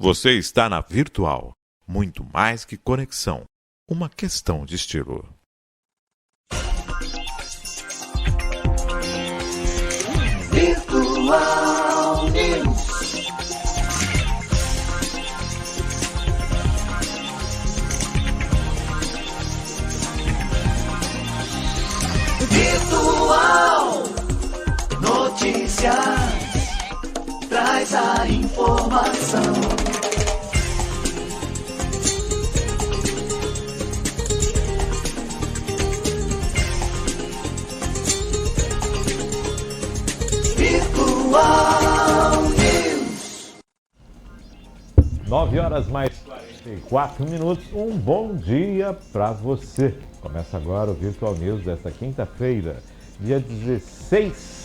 Você está na Virtual. Muito mais que conexão. Uma questão de estilo. Virtual News. Virtual Notícias. Traz a informação. Virtual News. 9 horas mais 44 minutos. Um bom dia para você. Começa agora o Virtual News desta quinta-feira, dia 16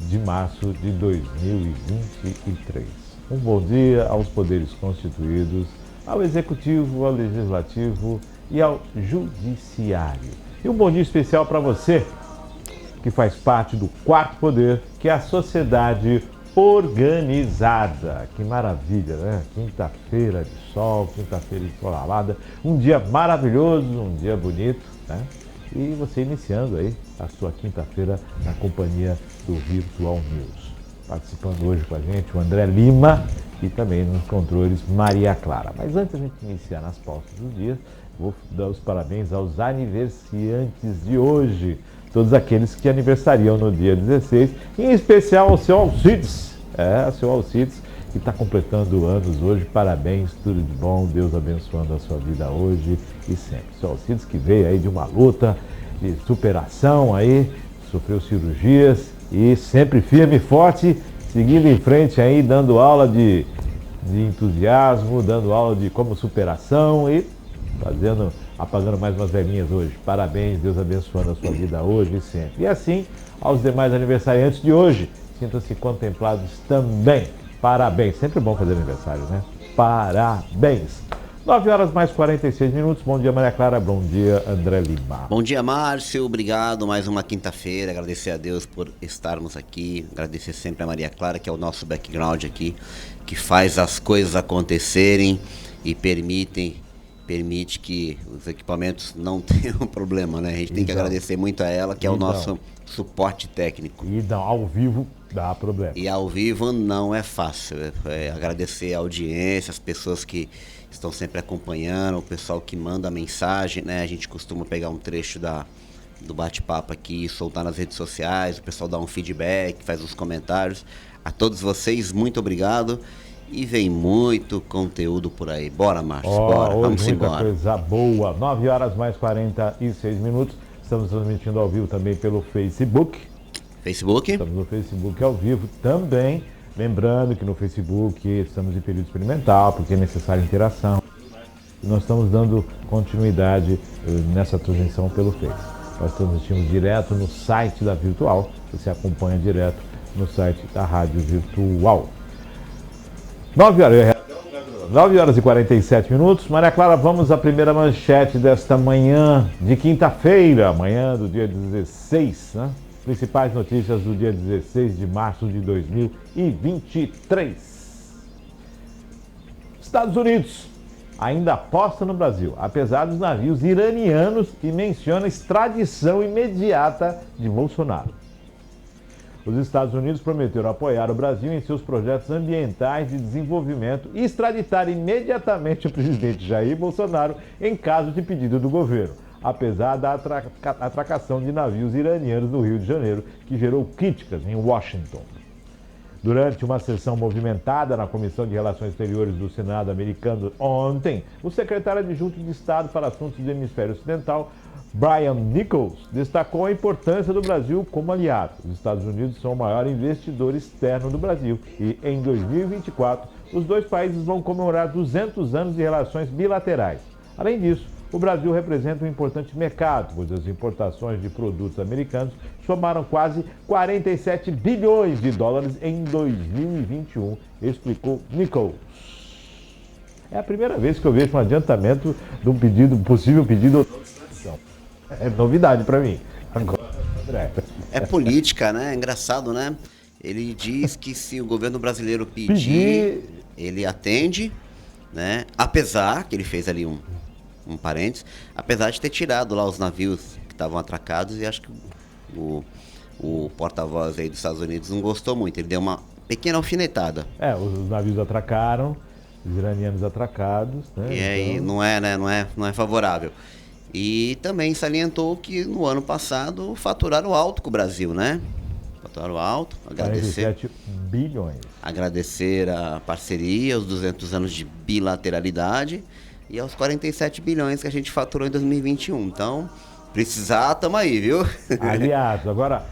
de março de 2023. Um bom dia aos poderes constituídos, ao Executivo, ao Legislativo e ao Judiciário. E um bom dia especial para você, que faz parte do quarto poder, que é a sociedade organizada. Que maravilha, né? Quinta-feira de sol, quinta-feira ensolarada, um dia maravilhoso, um dia bonito, né? E você iniciando aí a sua quinta-feira na companhia do Virtual News. Participando hoje com a gente o André Lima e também nos controles Maria Clara. Mas antes de a gente iniciar nas pautas do dia, vou dar os parabéns aos aniversariantes de hoje. Todos aqueles que aniversariam no dia 16, em especial ao seu Alcides. Seu Alcides, que está completando anos hoje. Parabéns, tudo de bom, Deus abençoando a sua vida hoje e sempre. Seu Alcides, que veio aí de uma luta de superação aí, sofreu cirurgias e sempre firme e forte, seguindo em frente aí, dando aula de entusiasmo, dando aula de como superação e apagando mais umas velhinhas hoje. Parabéns, Deus abençoando a sua vida hoje e sempre. E assim, aos demais aniversariantes de hoje, sintam-se contemplados também. Parabéns, sempre bom fazer aniversário, né? Parabéns. 9 horas mais 46 minutos. Bom dia, Maria Clara. Bom dia, André Lima. Bom dia, Márcio. Obrigado. Mais uma quinta-feira. Agradecer a Deus por estarmos aqui. Agradecer sempre a Maria Clara, que é o nosso background aqui, que faz as coisas acontecerem e permite que os equipamentos não tenham problema, né? A gente tem que agradecer muito a ela, que é o nosso suporte técnico. E ao vivo dá problema. E ao vivo não é fácil. Agradecer a audiência, as pessoas que estão sempre acompanhando, o pessoal que manda mensagem, né? A gente costuma pegar um trecho do bate-papo aqui e soltar nas redes sociais, o pessoal dá um feedback, faz os comentários. A todos vocês, muito obrigado. E vem muito conteúdo por aí. Bora, Márcio, bora. Vamos embora. Coisa boa. 9 horas mais 46 minutos. Estamos transmitindo ao vivo também pelo Facebook. Estamos no Facebook ao vivo também. Lembrando que no Facebook estamos em período experimental, porque é necessária interação. Nós estamos dando continuidade nessa transmissão pelo Face. Nós transmitimos direto no site da Virtual. Você acompanha direto no site da Rádio Virtual. 9 horas e 47 minutos. Maria Clara, vamos à primeira manchete desta manhã de quinta-feira, amanhã do dia 16, né? Principais notícias do dia 16 de março de 2023. Estados Unidos ainda aposta no Brasil, apesar dos navios iranianos, e menciona extradição imediata de Bolsonaro. Os Estados Unidos prometeram apoiar o Brasil em seus projetos ambientais de desenvolvimento e extraditar imediatamente o presidente Jair Bolsonaro em caso de pedido do governo, apesar da atracação de navios iranianos no Rio de Janeiro, que gerou críticas em Washington. Durante uma sessão movimentada na Comissão de Relações Exteriores do Senado americano ontem, o secretário adjunto de Estado para Assuntos do Hemisfério Ocidental, Brian Nichols, destacou a importância do Brasil como aliado. Os Estados Unidos são o maior investidor externo do Brasil e, em 2024, os dois países vão comemorar 200 anos de relações bilaterais. Além disso, o Brasil representa um importante mercado, pois as importações de produtos americanos somaram quase 47 bilhões de dólares em 2021, explicou Nichols. É a primeira vez que eu vejo um adiantamento de um possível pedido de extradição. É novidade para mim. Agora, André. É política, né? É engraçado, né? Ele diz que se o governo brasileiro pedir, ele atende, né? Apesar, que ele fez ali um parênteses, apesar de ter tirado lá os navios que estavam atracados, e acho que o porta-voz aí dos Estados Unidos não gostou muito, ele deu uma pequena alfinetada. Os navios atracaram, os iranianos atracados, né? E aí então... não é, né? Não é favorável. E também salientou que no ano passado faturaram alto com o Brasil, né? Faturaram alto, 47 bilhões. Agradecer a parceria, os 200 anos de bilateralidade e aos 47 bilhões que a gente faturou em 2021. Então, precisar, tamo aí, viu? Aliás, agora,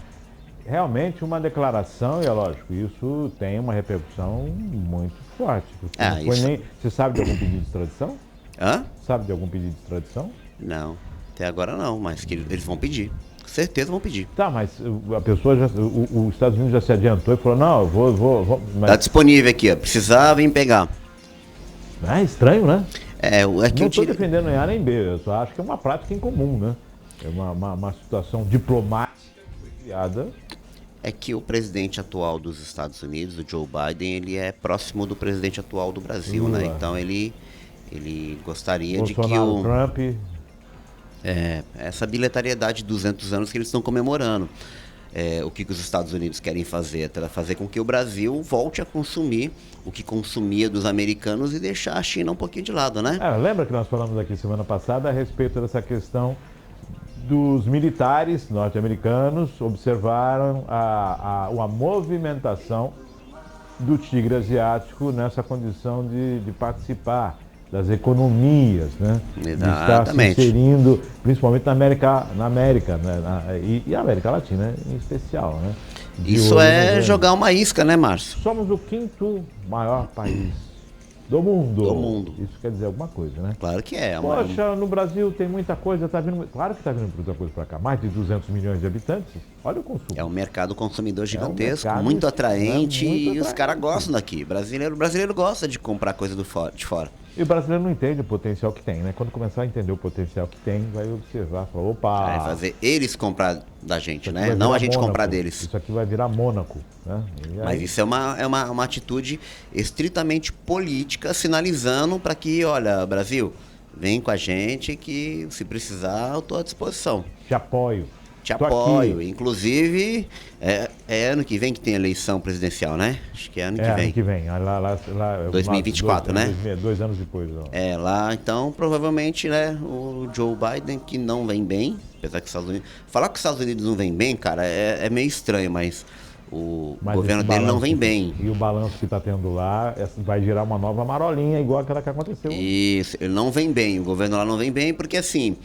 realmente uma declaração, e é lógico, isso tem uma repercussão muito forte. Não foi nem... Você sabe de algum pedido de extradição? Hã? Sabe de algum pedido de extradição? Não, até agora não, mas que eles vão pedir. Com certeza vão pedir. Tá, mas a pessoa já, os Estados Unidos já se adiantou e falou, não, eu vou mas... Tá disponível aqui, ó. Precisar, vem pegar. É estranho, né? É que não estou defendendo nem A nem B, eu só acho que é uma prática incomum, né? É uma situação diplomática que foi criada. É que o presidente atual dos Estados Unidos, o Joe Biden, ele é próximo do presidente atual do Brasil, Lula. né? Então ele gostaria Bolsonaro, de que o... Trump... essa bilateralidade de 200 anos que eles estão comemorando. O que os Estados Unidos querem fazer? É fazer com que o Brasil volte a consumir o que consumia dos americanos e deixar a China um pouquinho de lado, né? Lembra que nós falamos aqui semana passada a respeito dessa questão dos militares norte-americanos observaram a movimentação do tigre asiático nessa condição de participar das economias, né? Exatamente. De estar se inserindo, principalmente na América, né? E a América Latina em especial, né? Isso é jogar uma isca, né, Márcio? Somos o 5º maior país do mundo. Do mundo. Isso quer dizer alguma coisa, né? Claro que é. Poxa, no Brasil tem muita coisa, tá vindo... Claro que está vindo muita coisa para cá. Mais de 200 milhões de habitantes. Olha o consumo. É um mercado consumidor gigantesco, mercado muito atraente, muito e os atraente. caras gostam daqui. O brasileiro gosta de comprar coisa de fora. E o brasileiro não entende o potencial que tem, né? Quando começar a entender o potencial que tem, vai observar, falar, opa... Vai fazer eles comprar da gente, isso aqui né? vai Não virar a gente Mônaco. comprar deles. Isso aqui vai virar Mônaco, né? E aí- Mas isso é uma atitude estritamente política, sinalizando para que, olha, Brasil, vem com a gente que se precisar eu estou à disposição. Te apoio. Te Tô apoio. aqui. Inclusive, é ano que vem que tem eleição presidencial, né? Acho que é ano que vem. Ano que vem. Lá, 2024, né? 2 anos depois. Ó. Lá, então, provavelmente, né, o Joe Biden, que não vem bem, apesar que os Estados Unidos... Falar que os Estados Unidos não vem bem, cara, é meio estranho, mas o Mas governo esse dele não balanço vem bem. E o balanço que está tendo lá vai gerar uma nova marolinha, igual aquela que aconteceu. Isso, ele não vem bem, o governo lá não vem bem, porque assim,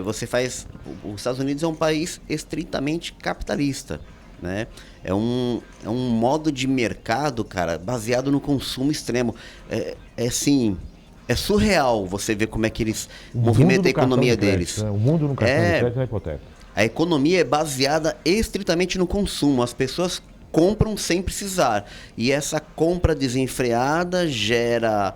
os Estados Unidos é um país estritamente capitalista, né? É um modo de mercado, cara, baseado no consumo extremo. Assim, é surreal você ver como é que eles movimentam a economia deles. O mundo no cartão de crédito é hipoteca. A economia é baseada estritamente no consumo. As pessoas compram sem precisar. E essa compra desenfreada gera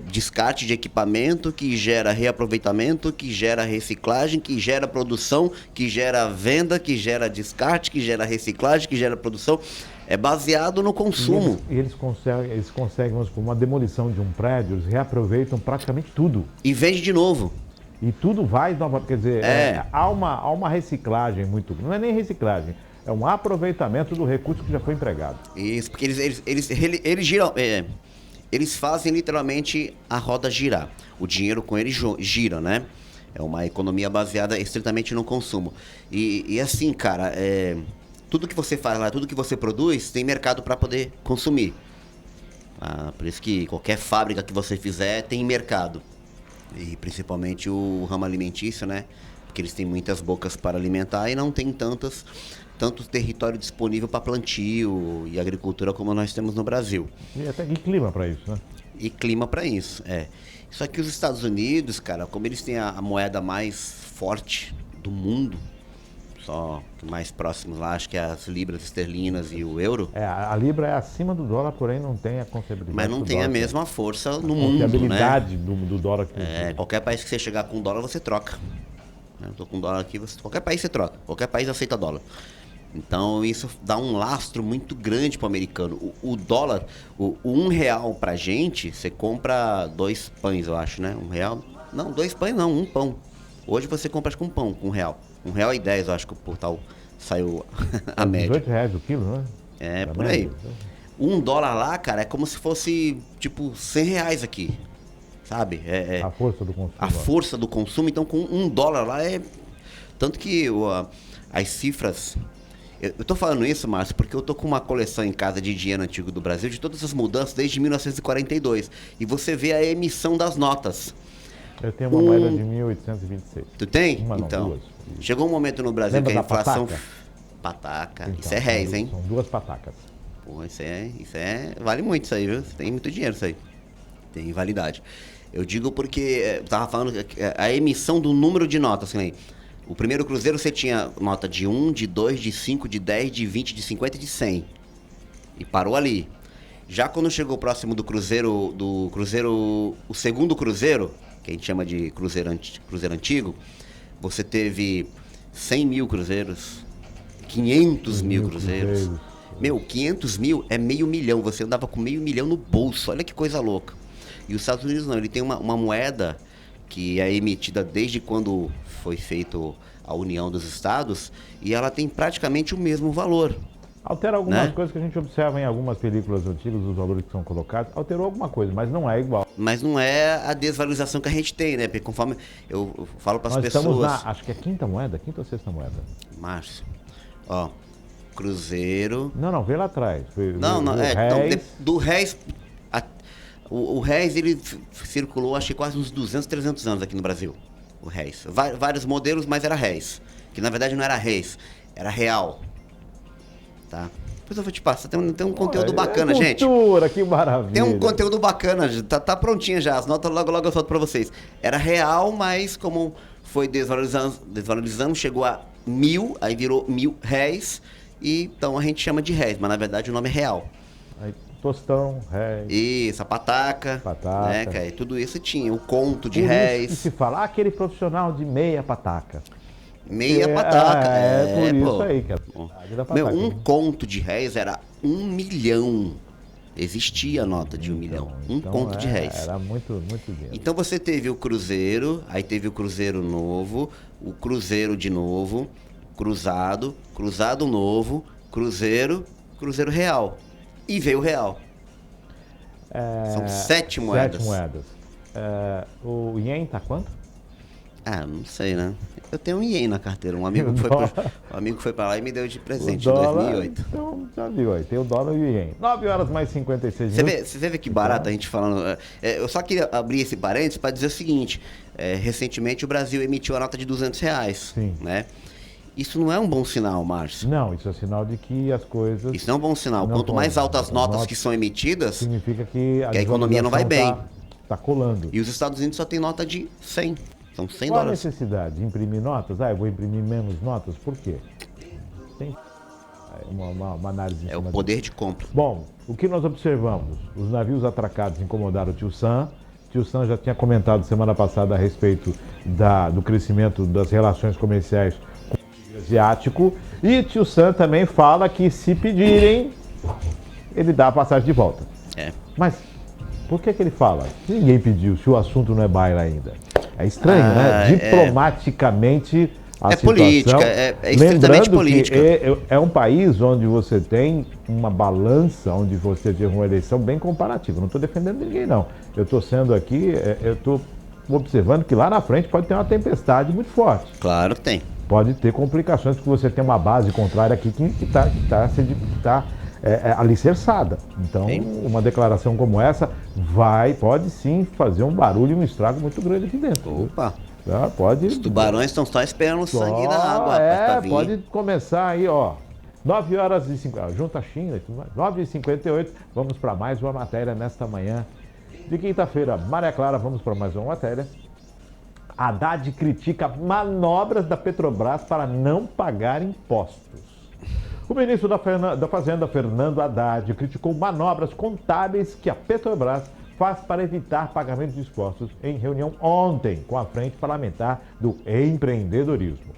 descarte de equipamento, que gera reaproveitamento, que gera reciclagem, que gera produção, que gera venda, que gera descarte, que gera reciclagem, que gera produção. É baseado no consumo. E eles conseguem, vamos supor, uma demolição de um prédio, eles reaproveitam praticamente tudo. E vende de novo. E tudo vai novamente, quer dizer, há uma reciclagem muito, não é nem reciclagem, é um aproveitamento do recurso que já foi empregado. Isso, porque eles giram, eles fazem literalmente a roda girar. O dinheiro com eles gira, né? É uma economia baseada estritamente no consumo. E assim, cara, tudo que você faz lá, tudo que você produz, tem mercado para poder consumir. Por isso que qualquer fábrica que você fizer tem mercado. E principalmente o ramo alimentício, né? Porque eles têm muitas bocas para alimentar e não tem tanto território disponível para plantio e agricultura como nós temos no Brasil. E clima para isso, né? E clima para isso, Só que os Estados Unidos, cara, como eles têm a moeda mais forte do mundo, só que mais próximos lá, acho que é as libras esterlinas e o euro. A libra é acima do dólar, porém não tem a confiabilidade. Mas não tem a mesma força no mundo, né? A confiabilidade do dólar. Qualquer país que você chegar com dólar, você troca. Eu tô com dólar aqui, qualquer país você troca. Qualquer país aceita dólar. Então isso dá um lastro muito grande pro americano. O dólar, o R$1 pra gente, você compra 2 pães, eu acho, né? R$1. Não, 2 pães não, 1 pão. Hoje você compra acho que um pão com R$1. R$1,10, eu acho que o portal saiu a média. R$18 o quilo, né? É, por aí. $1 lá, cara, é como se fosse, tipo, R$100 aqui. Sabe? A força do consumo. A força do consumo, então com $1 lá é... Tanto que as cifras... Eu tô falando isso, Márcio, porque eu tô com uma coleção em casa de dinheiro antigo do Brasil, de todas as mudanças desde 1942. E você vê a emissão das notas. Eu tenho uma moeda de 1826. Tu tem? Uma não, então, duas. chegou um momento no Brasil Lembra que a da inflação... pataca? Pataca. Então, Isso é réis, hein? São 2 patacas. Pô, isso é... Vale muito isso aí, viu? Tem muito dinheiro isso aí. Tem validade. Eu digo porque eu tava falando a emissão do número de notas, assim, né? O primeiro cruzeiro você tinha nota de 1, de 2, de 5, de 10, de 20, de 50 e de 100. E parou ali. Já quando chegou próximo do cruzeiro, o segundo cruzeiro, que a gente chama de cruzeiro antigo, você teve 100 mil cruzeiros, 500 mil cruzeiros. Meu, 500 mil é $500 mil. Você andava com $500 mil no bolso. Olha que coisa louca. E os Estados Unidos não, ele tem uma moeda que é emitida desde quando foi feita a União dos Estados e ela tem praticamente o mesmo valor. Altera algumas né? coisas que a gente observa em algumas películas antigas, os valores que são colocados, alterou alguma coisa, mas não é igual. Mas não é a desvalorização que a gente tem, né? Porque conforme eu falo para as Nós pessoas... estamos na, acho que é quinta ou sexta moeda? Márcio, ó, cruzeiro... Não, vê lá atrás. Não, réis... então, do réis... O réis, ele circulou, acho que quase uns 200, 300 anos aqui no Brasil. O réis. Vários modelos, mas era réis. Que na verdade não era réis, era real. Tá? Depois eu vou te passar. Tem um conteúdo bacana, gente. Cultura, que maravilha. Tem um conteúdo bacana, tá prontinha já. As notas logo eu solto pra vocês. Era real, mas como foi desvalorizando, chegou a 1.000, aí virou R$1.000. E então a gente chama de réis, mas na verdade o nome é real. Aí, tostão, réis. Isso, a pataca. Pataca. Né, cara? E tudo isso tinha. O conto de Por réis. isso que se fala, aquele profissional de meia pataca. Meia pataca. Por isso pô. aí, cara. Meu, um conto de réis era R$1 milhão. Existia a nota de R$1 milhão. Então, conto de réis. Era muito dinheiro. Então você teve o cruzeiro, aí teve o cruzeiro novo, o cruzeiro de novo, cruzado novo, cruzeiro real. E veio o real. São 7 moedas. 7 moedas. O ien tá quanto? Ah, não sei, né? Eu tenho um ien na carteira. Um amigo foi pra lá e me deu de presente em dólar, 2008. Então, já viu aí. Tem o dólar e o ien. 9 horas mais 56 minutos. Você vê que barato a gente falando. Eu só queria abrir esse parênteses para dizer o seguinte. Recentemente o Brasil emitiu a nota de R$200. Sim. Né? Isso não é um bom sinal, Márcio. Não, isso é sinal de que as coisas... Isso não é um bom sinal. Não Quanto mais altas notas que são emitidas, significa que a economia não vai bem. Tá colando. E os Estados Unidos só tem nota de 100. São 100 Qual dólares. a necessidade de imprimir notas? Eu vou imprimir menos notas. Por quê? Tem uma análise em É o cima poder disso. de compra. Bom, o que nós observamos? Os navios atracados incomodaram o Tio Sam. Tio Sam já tinha comentado semana passada a respeito do crescimento das relações comerciais com o asiático. E Tio Sam também fala que se pedirem, ele dá a passagem de volta. Mas por que ele fala? Ninguém pediu, se o assunto não é baila ainda. É estranho, né? Diplomaticamente, a situação... política, é estritamente política. É um país onde você tem uma balança, onde você tem uma eleição bem comparativa. Não estou defendendo ninguém, não. Eu estou sendo aqui, eu estou observando que lá na frente pode ter uma tempestade muito forte. Claro que tem. Pode ter complicações, porque você tem uma base contrária aqui que está alicerçada. Então, uma declaração como essa pode sim fazer um barulho e um estrago muito grande aqui dentro. Opa! Pode... Os tubarões estão só esperando o sangue da água pra vir. Pode começar aí, ó. 9 horas e 50, junto a China e tudo mais. 9h58, vamos para mais uma matéria nesta manhã de quinta-feira. Maria Clara, vamos para mais uma matéria. Haddad critica manobras da Petrobras para não pagar impostos. O ministro da Fazenda, Fernando Haddad, criticou manobras contábeis que a Petrobras faz para evitar pagamento de impostos em reunião ontem com a Frente Parlamentar do Empreendedorismo.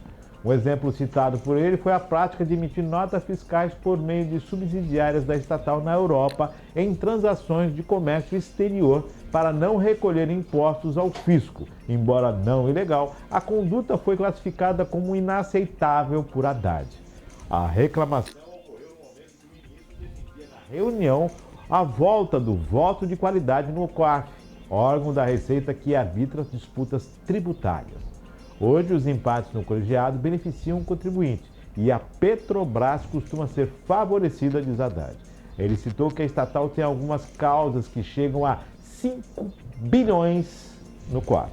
Um exemplo citado por ele foi a prática de emitir notas fiscais por meio de subsidiárias da estatal na Europa em transações de comércio exterior para não recolher impostos ao fisco. Embora não ilegal, a conduta foi classificada como inaceitável por Haddad. A reclamação ocorreu no momento que o ministro decidia na reunião a volta do voto de qualidade no COAF, órgão da Receita que arbitra as disputas tributárias. Hoje, os empates no colegiado beneficiam o contribuinte e a Petrobras costuma ser favorecida, diz Haddad. Ele citou que a estatal tem algumas causas que chegam a 5 bilhões no COAF.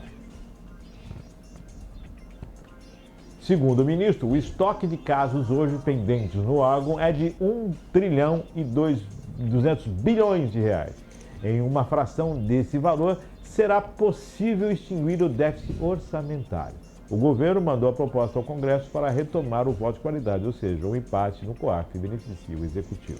Segundo o ministro, o estoque de casos hoje pendentes no órgão é de 1 trilhão e 200 bilhões de reais. Em uma fração desse valor, será possível extinguir o déficit orçamentário. O governo mandou a proposta ao Congresso para retomar o voto de qualidade, ou seja, o empate no COAF beneficia o Executivo.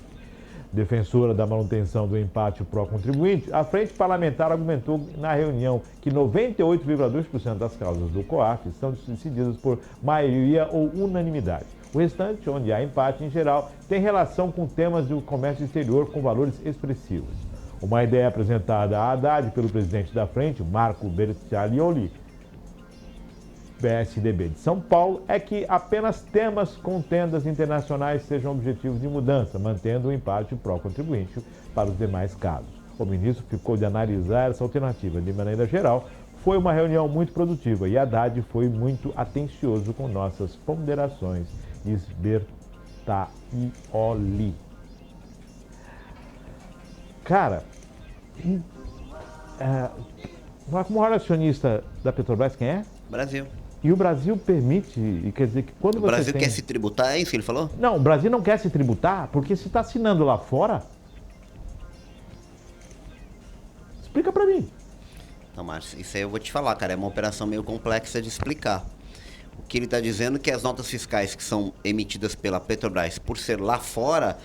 Defensora da manutenção do empate pró-contribuinte, a frente parlamentar argumentou na reunião que 98,2% das causas do COAF são decididas por maioria ou unanimidade. O restante, onde há empate em geral, tem relação com temas do comércio exterior com valores expressivos. Uma ideia apresentada a Haddad pelo presidente da frente, Marco Bertaglioli, PSDB de São Paulo, é que apenas temas com tendas internacionais sejam objetivos de mudança, mantendo o empate pró-contribuinte para os demais casos. O ministro ficou de analisar essa alternativa. De maneira geral, foi uma reunião muito produtiva e Haddad foi muito atencioso com nossas ponderações, diz Bertaglioli. Cara, o maior acionista da Petrobras quem é? Brasil. E o Brasil permite, e quer dizer que quando O Brasil quer se tributar, é isso que ele falou? Não, o Brasil não quer se tributar porque se está assinando lá fora. Explica pra mim. Não, Márcio, isso aí eu vou te falar, cara, é uma operação meio complexa de explicar. O que ele está dizendo é que as notas fiscais que são emitidas pela Petrobras, por ser lá fora,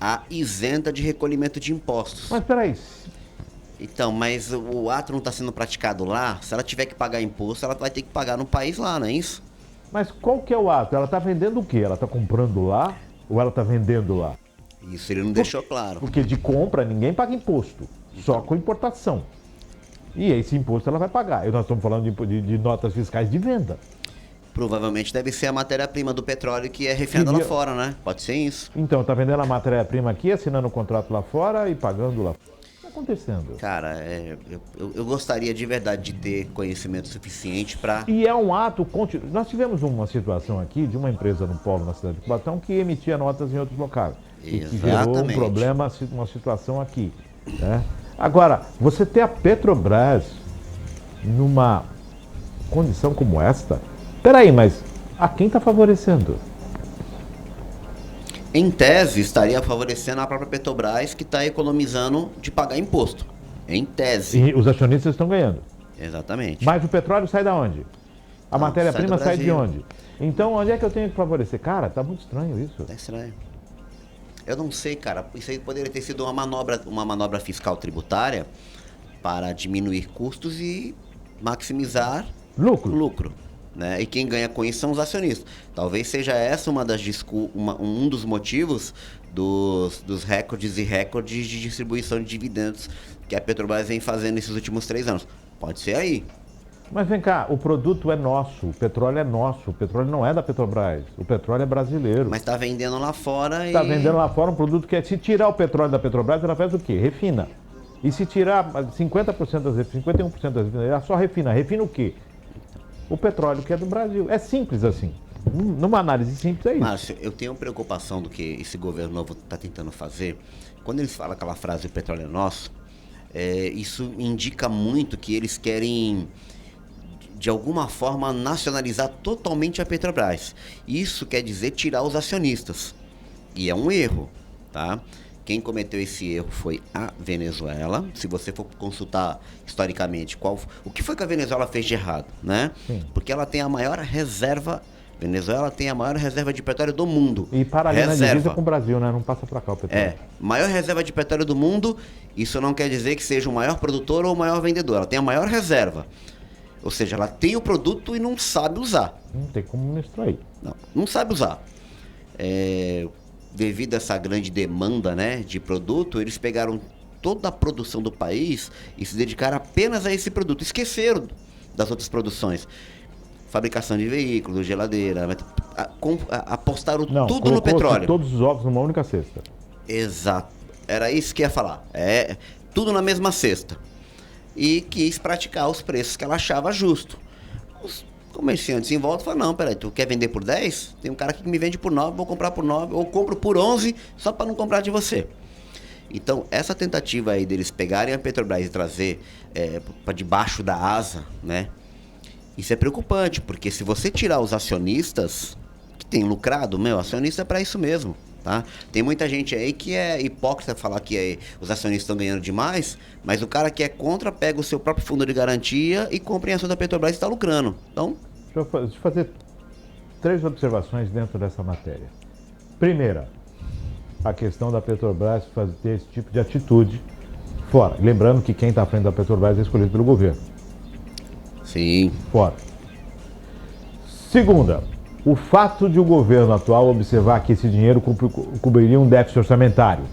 há isenta de recolhimento de impostos. Mas peraí. Então, mas o ato não está sendo praticado lá, se ela tiver que pagar imposto, ela vai ter que pagar no país lá, não é isso? Mas qual que é o ato? Ela está vendendo o quê? Ela está comprando lá ou ela está vendendo lá? Isso ele não deixou claro. Porque de compra ninguém paga imposto, só com importação. E esse imposto ela vai pagar. Nós estamos falando de notas fiscais de venda. Provavelmente deve ser a matéria-prima do petróleo que é refinada lá fora, né? Pode ser isso. Então, está vendendo a matéria-prima aqui, assinando o contrato lá fora e pagando lá fora. O que está acontecendo? Cara, eu gostaria de verdade de ter conhecimento suficiente para... E é um ato contínuo. Nós tivemos uma situação aqui de uma empresa no polo na cidade de Cubatão que emitia notas em outros locais. E que gerou um problema, uma situação aqui. Né? Agora, você ter a Petrobras numa condição como esta... Peraí, mas a quem está favorecendo? Em tese, estaria favorecendo a própria Petrobras, que está economizando de pagar imposto. Em tese. E os acionistas estão ganhando. Exatamente. Mas o petróleo sai da onde? A matéria-prima sai de Brasil. onde? Então, onde é que eu tenho que favorecer? Cara, tá muito estranho isso. É estranho. Eu não sei, cara. Isso aí poderia ter sido uma manobra fiscal tributária para diminuir custos e maximizar lucro. Né? E quem ganha com isso são os acionistas. Talvez seja essa um dos motivos dos recordes de distribuição de dividendos que a Petrobras vem fazendo nesses últimos 3 anos. Pode ser aí. Mas vem cá, o produto é nosso, o petróleo é nosso, o petróleo não é da Petrobras, o petróleo é brasileiro. Mas está vendendo lá fora Está vendendo lá fora um produto que se tirar o petróleo da Petrobras, ela faz o quê? Refina. E se tirar 51% das refinarias, ela só refina. Refina o quê? O petróleo que é do Brasil. É simples assim. Numa análise simples é isso. Márcio, eu tenho preocupação do que esse governo novo está tentando fazer. Quando eles falam aquela frase, o petróleo é nosso, isso indica muito que eles querem, de alguma forma, nacionalizar totalmente a Petrobras. Isso quer dizer tirar os acionistas. E é um erro, tá? Quem cometeu esse erro foi a Venezuela. Se você for consultar historicamente o que foi que a Venezuela fez de errado, né? Sim. Porque ela tem a maior reserva. Venezuela tem a maior reserva de petróleo do mundo. E para ali na divisa com o Brasil, né? Não passa para cá o petróleo. Maior reserva de petróleo do mundo. Isso não quer dizer que seja o maior produtor ou o maior vendedor. Ela tem a maior reserva. Ou seja, ela tem o produto e não sabe usar. Não tem como me extrair. Não sabe usar. Devido a essa grande demanda, né, de produto, eles pegaram toda a produção do país e se dedicaram apenas a esse produto. Esqueceram das outras produções. Fabricação de veículos, geladeira, apostaram tudo no petróleo. Todos os ovos numa única cesta. Exato. Era isso que ia falar. Tudo na mesma cesta. E quis praticar os preços que ela achava justo. Os comerciantes em volta falaram, não, peraí, tu quer vender por 10? Tem um cara que me vende por 9, vou comprar por 9, ou compro por 11 só para não comprar de você. Então, essa tentativa aí deles pegarem a Petrobras e trazer para debaixo da asa, né? Isso é preocupante, porque se você tirar os acionistas que têm lucrado, acionista é para isso mesmo. Tá? Tem muita gente aí que é hipócrita falar que os acionistas estão ganhando demais, mas o cara que é contra pega o seu próprio fundo de garantia e compra em ação da Petrobras e está lucrando. Então, deixa eu fazer 3 observações dentro dessa matéria. Primeira, a questão da Petrobras ter esse tipo de atitude fora. Lembrando que quem está à frente da Petrobras é escolhido pelo governo. Sim. Fora. Segunda, o fato de o governo atual observar que esse dinheiro cobriria um déficit orçamentário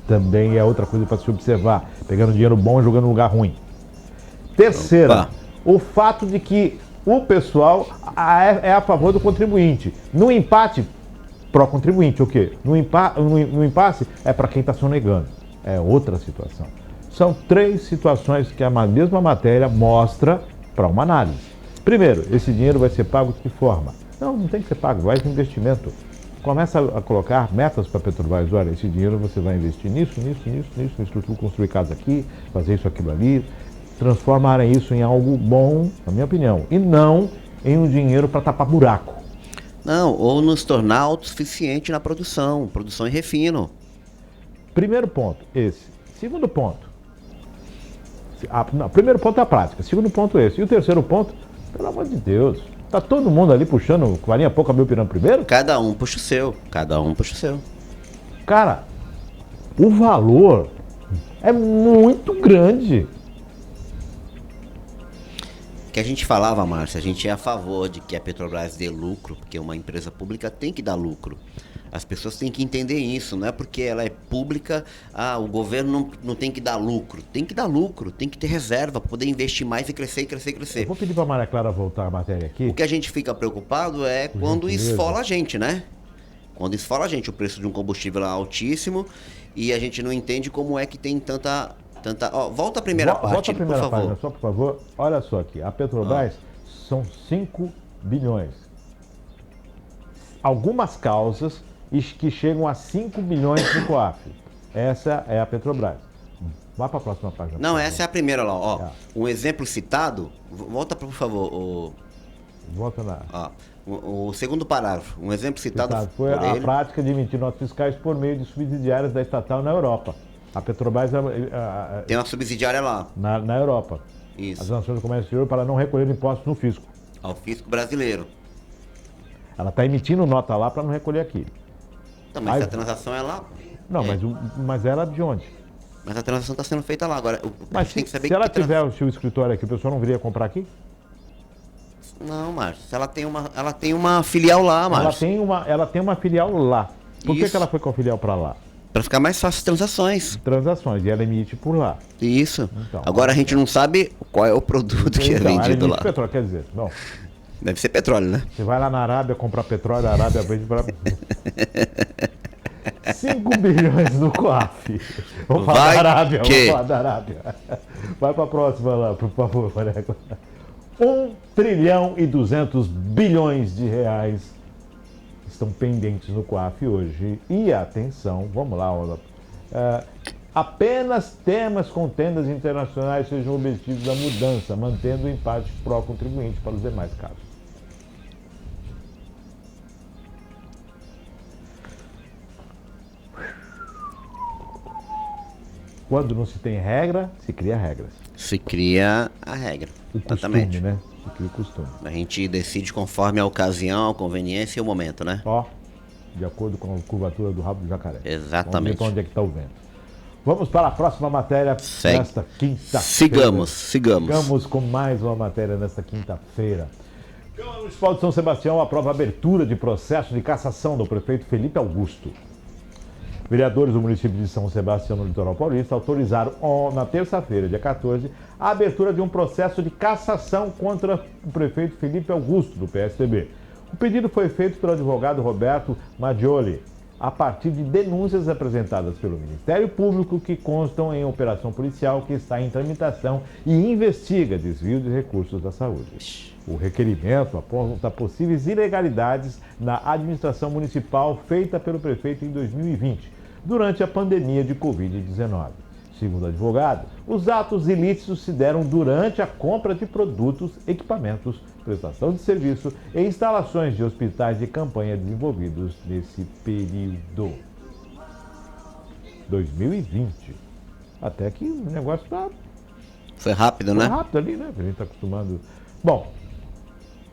também é outra coisa para se observar, pegando dinheiro bom e jogando no lugar ruim. Terceira, o fato de que o pessoal é a favor do contribuinte. No empate, pró-contribuinte, o quê? No impasse é para quem está sonegando. É outra situação. São 3 situações que a mesma matéria mostra para uma análise. Primeiro, esse dinheiro vai ser pago de que forma? Não tem que ser pago, vai de investimento. Começa a colocar metas para a Petrobras. Olha, esse dinheiro você vai investir nisso, estrutura, construir casa aqui, fazer isso, aquilo ali. Transformarem isso em algo bom, na minha opinião. E não em um dinheiro para tapar buraco. Não, ou nos tornar autossuficiente na produção e refino. Primeiro ponto, esse. Segundo ponto. Primeiro ponto é a prática. Segundo ponto esse. E o terceiro ponto, pelo amor de Deus, tá todo mundo ali puxando varinha pouco, meu pirão primeiro? Cada um puxa o seu. Cara, o valor é muito grande. Que a gente falava, Márcio, a gente é a favor de que a Petrobras dê lucro, porque uma empresa pública tem que dar lucro. As pessoas têm que entender isso, não é porque ela é pública, o governo não tem que dar lucro. Tem que dar lucro, tem que ter reserva para poder investir mais e crescer. Eu vou pedir para a Maria Clara voltar a matéria aqui. O que a gente fica preocupado é quando esfola a gente, né? Quando esfola a gente o preço de um combustível lá altíssimo e a gente não entende como é que tem tanta... volta a primeira parte, volta a primeira por favor. Página, só por favor. Olha só aqui, a Petrobras são 5 bilhões. Algumas causas que chegam a 5 bilhões no COAF. Essa é a Petrobras. Vá para a próxima página. Não, essa é a primeira lá, ó. Um exemplo citado, volta por favor. Volta lá. O segundo parágrafo, um exemplo citado foi a prática de emitir notas fiscais por meio de subsidiárias da estatal na Europa. A Petrobras tem uma subsidiária lá. Na Europa. Isso. As sanções do comércio exterior para não recolher impostos no fisco. Ao fisco brasileiro. Ela está emitindo nota lá para não recolher aqui. Mas a transação é lá. Não, mas ela de onde? Mas a transação está sendo feita lá. Agora, mas tem que saber se ela tiver o seu escritório aqui, o pessoal não viria comprar aqui? Não, Márcio. Ela tem uma filial lá, Márcio. Ela tem uma filial lá. Por que ela foi com a filial para lá? Para ficar mais fácil as transações. E ela emite por lá. Isso. Então, agora a gente não sabe qual é o produto que é vendido lá. Petróleo, quer dizer, bom. Deve ser petróleo, né? Você vai lá na Arábia comprar petróleo, a Arábia vende para 5 bilhões no COAF. Vamos falar da Arábia. Vai para a próxima lá, por favor, Maria. 1 trilhão e 200 bilhões de reais estão pendentes no COAF hoje. E atenção, vamos lá, apenas temas com tendas internacionais sejam objetivos da mudança, mantendo o empate pró-contribuinte para os demais casos. Quando não se tem regra, se cria regras. Se cria a regra. O costume, né? Se cria o costume. A gente decide conforme a ocasião, a conveniência e o momento, né? De acordo com a curvatura do rabo do jacaré. Exatamente. Vamos ver para onde é que está o vento. Vamos para a próxima matéria Segue. nesta quinta-feira. Sigamos. Sigamos com mais uma matéria nesta quinta-feira. Câmara Municipal de São Sebastião aprova a abertura de processo de cassação do prefeito Felipe Augusto. Vereadores do município de São Sebastião, no litoral paulista, autorizaram na terça-feira, dia 14, a abertura de um processo de cassação contra o prefeito Felipe Augusto, do PSDB. O pedido foi feito pelo advogado Roberto Maggioli, a partir de denúncias apresentadas pelo Ministério Público que constam em operação policial que está em tramitação e investiga desvio de recursos da saúde. O requerimento aponta possíveis ilegalidades na administração municipal feita pelo prefeito em 2020, durante a pandemia de Covid-19. Segundo o advogado, os atos ilícitos se deram durante a compra de produtos, equipamentos, prestação de serviço e instalações de hospitais de campanha desenvolvidos nesse período. 2020. Até que o negócio está... Foi rápido, né? rápido ali, né? A gente está acostumado... Bom,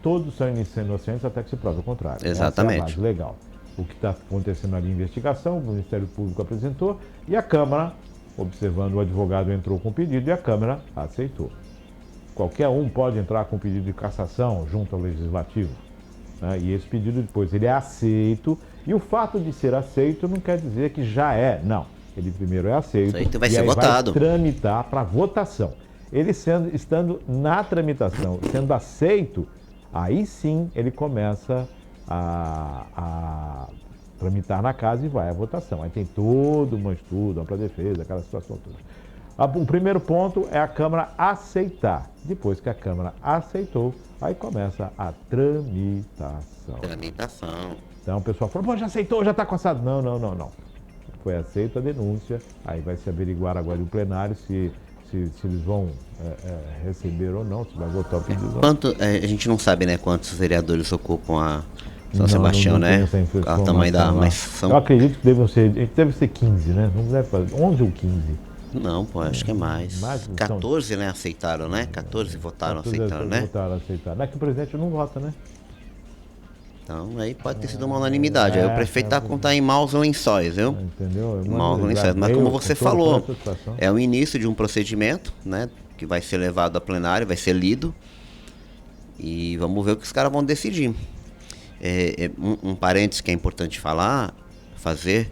todos são inocentes até que se prove o contrário. Exatamente. Essa é a base legal. O que está acontecendo ali, investigação, o Ministério Público apresentou e a Câmara, observando o advogado, entrou com o pedido e a Câmara aceitou. Qualquer um pode entrar com pedido de cassação junto ao Legislativo, né? E esse pedido depois ele é aceito, e o fato de ser aceito não quer dizer que já é, não. Ele primeiro é aceito Aceito e vai e ser aí votado. vai tramitar para votação. Ele estando na tramitação, sendo aceito, aí sim ele começa a tramitar na casa e vai à votação. Aí tem todo um estudo, ampla defesa, aquela situação toda. O primeiro ponto é a Câmara aceitar. Depois que a Câmara aceitou, aí começa a tramitação. Tramitação. Então o pessoal falou, pô, já aceitou, já está cassado. Não. Foi aceita a denúncia, aí vai se averiguar agora no plenário se eles vão receber ou não, se vai votar o pedido ou não. A gente não sabe, né, quantos vereadores ocupam a São Não, Sebastião, não né? tem essa informação O tamanho da... lá. Mas são... Eu acredito que deve ser 15, né? Não deve fazer 11 ou 15. Não, pô, acho que é mais. Mais, então. 14, né, aceitaram, né? 14 votaram, aceitaram, né? Votaram, aceitaram. Não é que o presidente não vota, né? Então, aí pode ter sido uma unanimidade. Aí o prefeito tá em maus lençóis, viu? Entendeu? Maus lençóis. Mas como você falou, é o início de um procedimento, né? Que vai ser levado a plenário, vai ser lido. E vamos ver o que os caras vão decidir. Um parênteses que é importante fazer,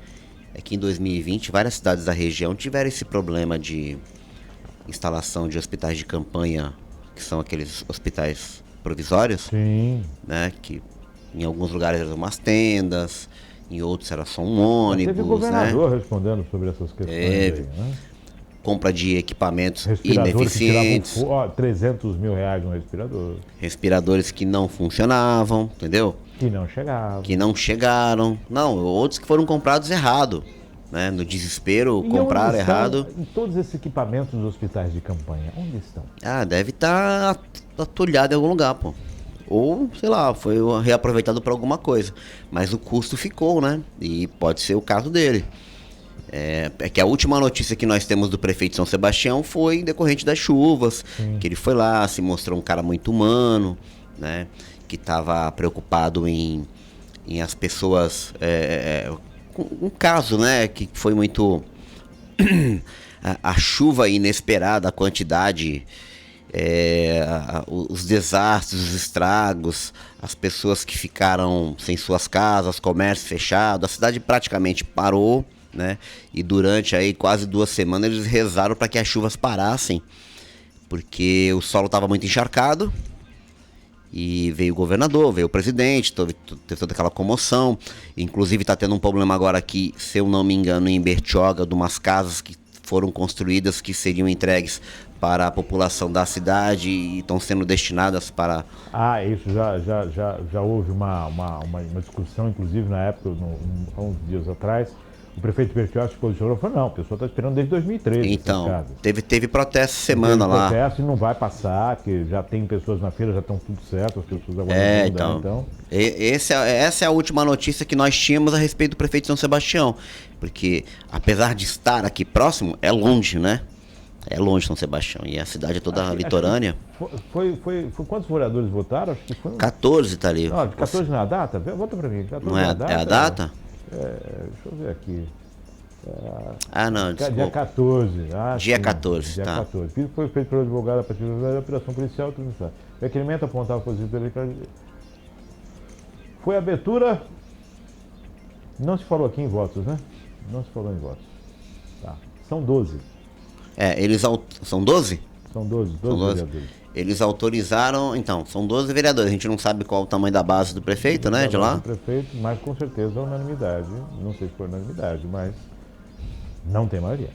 é que em 2020 várias cidades da região tiveram esse problema de instalação de hospitais de campanha, que são aqueles hospitais provisórios. Sim. Né, que em alguns lugares eram umas tendas, em outros era só um ônibus, teve o governador respondendo sobre essas questões aí, né? Compra de equipamentos Respiradores ineficientes, que tiravam 300 mil reais no respirador. respiradores que não funcionavam, entendeu? Que não chegava. Que não chegaram. Não, outros que foram comprados errado, né? No desespero, E compraram onde estão, errado. em todos esses equipamentos dos hospitais de campanha, onde estão? Ah, deve estar atulhado em algum lugar, pô. Ou, sei lá, foi reaproveitado para alguma coisa. Mas o custo ficou, né? E pode ser o caso dele. É que a última notícia que nós temos do prefeito de São Sebastião foi decorrente das chuvas. Sim. Que ele foi lá, se mostrou um cara muito humano, né? Que estava preocupado em as pessoas... um caso, né? Que foi muito... a chuva inesperada, a quantidade... os desastres, os estragos, as pessoas que ficaram sem suas casas, comércio fechado, a cidade praticamente parou, né? E durante aí quase 2 semanas eles rezaram para que as chuvas parassem, porque o solo estava muito encharcado. E veio o governador, veio o presidente, teve toda aquela comoção. Inclusive está tendo um problema agora aqui, se eu não me engano, em Bertioga, de umas casas que foram construídas que seriam entregues para a população da cidade e estão sendo destinadas para... Ah, isso já houve uma discussão, inclusive na época, há uns dias atrás. O prefeito Bertioga se posicionou e falou, não, o pessoal está esperando desde 2013. Então, teve protesto semana lá. Protesto e não vai passar, que já tem pessoas na feira, já estão tudo certo, as pessoas agora vão mudar, então. Essa é a última notícia que nós tínhamos a respeito do prefeito de São Sebastião. Porque, apesar de estar aqui próximo, é longe, né? É longe São Sebastião. E a cidade é toda litorânea. Foi quantos vereadores votaram? Acho que foi 14 tá ali. Não, 14 na data? Volta para mim. 14 Não é, na data, é a data? Deixa eu ver aqui. Não, Dia desculpa. 14. Dia Sim, 14, dia tá. 14. O pedido foi feito pelo advogado a partir da operação policial. O requerimento apontava positivo pelo. Foi a abertura. Não se falou aqui em votos, né? Não se falou em votos. Tá. São 12. São 12? São 12 São 12. vereadores. Eles autorizaram, então, são 12 vereadores. A gente não sabe qual o tamanho da base do prefeito, né, de lá. Do prefeito, mas com certeza a unanimidade. Não sei se foi unanimidade, mas não tem maioria.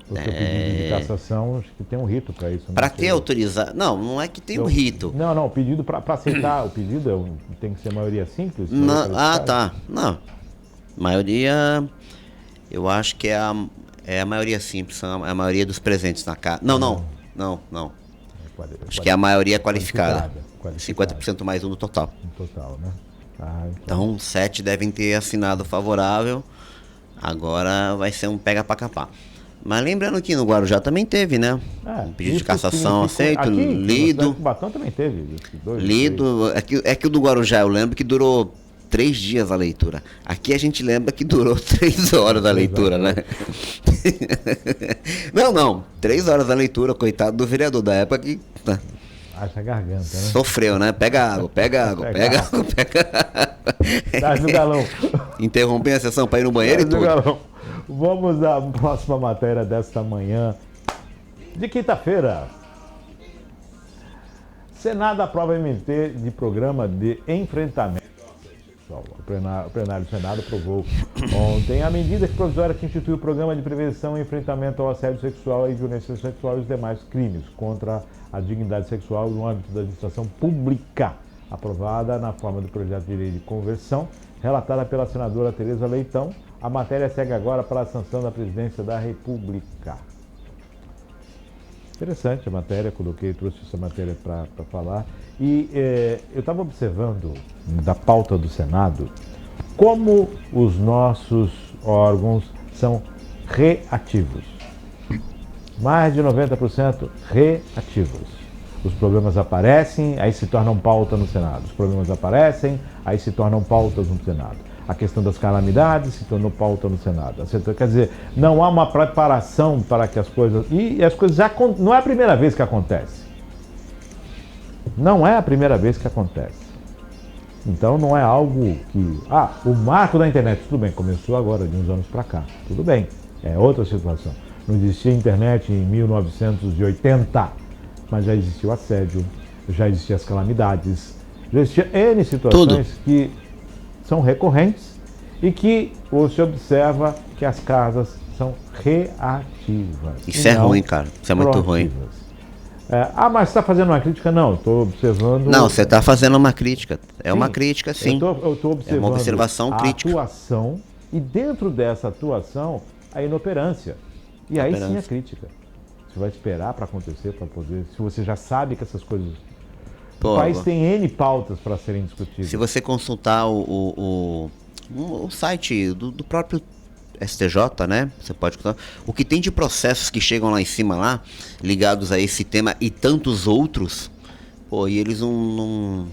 Porque o pedido de cassação, acho que tem um rito para isso. Para que autorizar? Não é que tem um rito. Não, o pedido para aceitar o pedido tem que ser maioria simples? Tá. Não. Maioria, eu acho que é a maioria simples, é a maioria dos presentes na casa. Não. Acho que é a maioria qualificada. 50% mais um no total. No total, né? Então, 7 devem ter assinado favorável. Agora vai ser um pega pra capar. Mas lembrando que no Guarujá também teve, né? Um pedido de cassação aceito, lido. O Batão também teve. Lido. É que o do Guarujá eu lembro que durou 3 dias a leitura. Aqui a gente lembra que durou 3 horas a leitura, né? Não. 3 horas a leitura, coitado do vereador da época que Acha a garganta, né? Sofreu, né? Pega água. Traz no galão. Interromper a sessão para ir no banheiro e tudo. Galão. Vamos à próxima matéria desta manhã de quinta-feira. Senado aprova MP de programa de enfrentamento. O plenário do Senado aprovou ontem a medida provisória que institui o programa de prevenção e enfrentamento ao assédio sexual e violência sexual e os demais crimes contra a dignidade sexual no âmbito da administração pública, aprovada na forma do projeto de lei de conversão, relatada pela senadora Tereza Leitão. A matéria segue agora para a sanção da presidência da República. Interessante a matéria, trouxe essa matéria para falar. E eu estava observando da pauta do Senado como os nossos órgãos são reativos. Mais de 90% reativos. Os problemas aparecem, aí se tornam pauta no Senado. Os problemas aparecem, aí se tornam pautas no Senado. A questão das calamidades se tornou pauta no Senado. Quer dizer, não há uma preparação para que as coisas... E as coisas já... Não é a primeira vez que acontece. Não é a primeira vez que acontece. Então não é algo que... o marco da internet, tudo bem, começou agora, de uns anos para cá. Tudo bem, é outra situação. Não existia internet em 1980, mas já existia o assédio, já existiam as calamidades, já existiam N situações que são recorrentes e que você observa que as casas são reativas. Isso é ruim, cara. Isso é muito ruim. Mas você está fazendo uma crítica? Não, estou observando... Não, você está fazendo uma crítica. Uma crítica, sim. Eu estou observando uma observação crítica. Atuação e dentro dessa atuação, a inoperância. E aí sim a crítica. Você vai esperar para acontecer, para poder... Se você já sabe que essas coisas... O país tem N pautas para serem discutidas. Se você consultar o site do próprio STJ, né? Você pode consultar. O que tem de processos que chegam lá em cima, lá, ligados a esse tema e tantos outros, e eles não...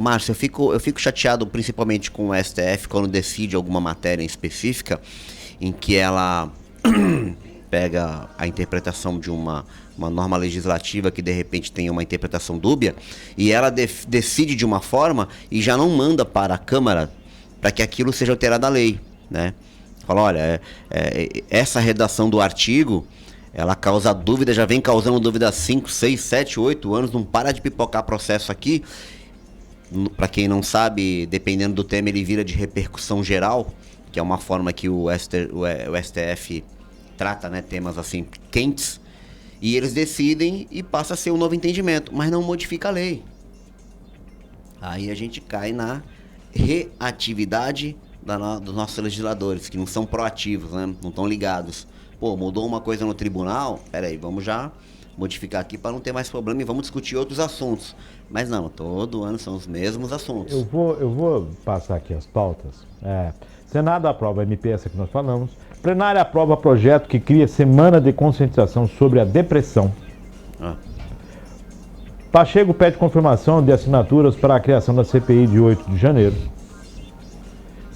Márcio, eu fico chateado principalmente com o STF quando decide alguma matéria em específica em que ela pega a interpretação de uma norma legislativa que de repente tem uma interpretação dúbia e ela decide de uma forma e já não manda para a Câmara para que aquilo seja alterado à lei, né? Fala, olha, essa redação do artigo, ela causa dúvida, já vem causando dúvida há 5, 6, 7, 8 anos, não para de pipocar processo aqui. Para quem não sabe, dependendo do tema, ele vira de repercussão geral, que é uma forma que o STF trata, né, temas assim quentes, e eles decidem e passa a ser um novo entendimento, mas não modifica a lei. Aí a gente cai na reatividade dos nossos legisladores, que não são proativos, né, não estão ligados. Mudou uma coisa no tribunal, peraí, vamos já modificar aqui para não ter mais problema e vamos discutir outros assuntos. Mas não, todo ano são os mesmos assuntos. Eu vou passar aqui as pautas. Senado aprova a MP, essa que nós falamos. Plenária aprova projeto que cria semana de conscientização sobre a depressão. Pacheco pede confirmação de assinaturas para a criação da CPI de 8 de janeiro.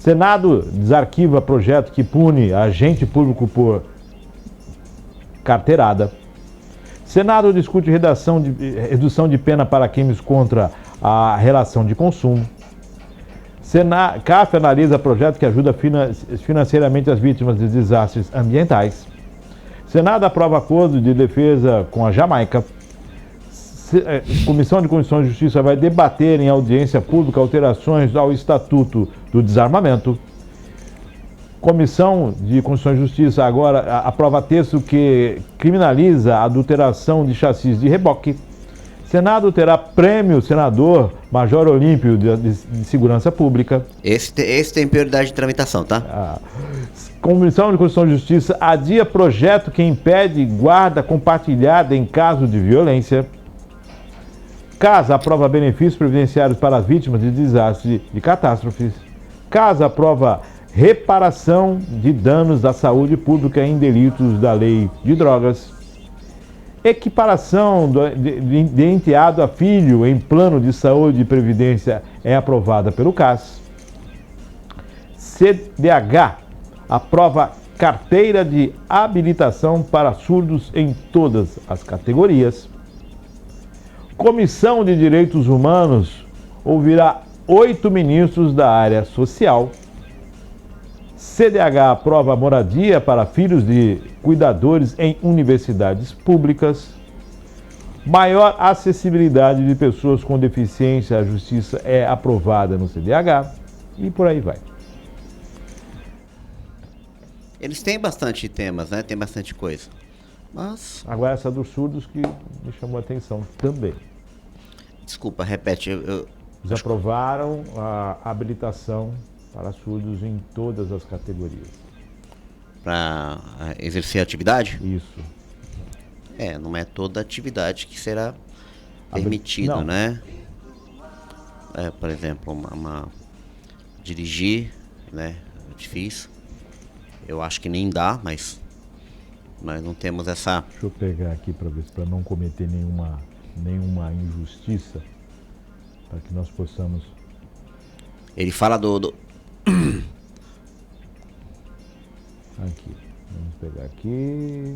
Senado desarquiva projeto que pune agente público por carteirada. Senado discute redução de pena para crimes contra a relação de consumo. CAF analisa projeto que ajuda financeiramente as vítimas de desastres ambientais. Senado aprova acordo de defesa com a Jamaica. Comissão de Constituição e Justiça vai debater em audiência pública alterações ao Estatuto do Desarmamento. Comissão de Constituição e Justiça agora aprova texto que criminaliza a adulteração de chassis de reboque. Senado terá prêmio senador Major Olímpio de Segurança Pública. Esse tem prioridade de tramitação, tá? Comissão de Constituição e Justiça adia projeto que impede guarda compartilhada em caso de violência. Casa aprova benefícios previdenciários para as vítimas de desastres de catástrofes. Casa aprova reparação de danos da saúde pública em delitos da lei de drogas. Equiparação de enteado a filho em plano de saúde e previdência é aprovada pelo CAS. CDH aprova carteira de habilitação para surdos em todas as categorias. Comissão de Direitos Humanos ouvirá 8 ministros da área social. CDH aprova moradia para filhos de cuidadores em universidades públicas. Maior acessibilidade de pessoas com deficiência à justiça é aprovada no CDH. E por aí vai. Eles têm bastante temas, né? Tem bastante coisa. Mas... Agora essa dos surdos que me chamou a atenção também. Desculpa, repete. Eles aprovaram a habilitação para surdos em todas as categorias. Para exercer atividade? Isso. Não é toda atividade que será permitido, né? Por exemplo, dirigir, né? É difícil. Eu acho que nem dá, mas nós não temos essa... Deixa eu pegar aqui para ver, para não cometer nenhuma injustiça, para que nós possamos... Ele fala Aqui, vamos pegar aqui.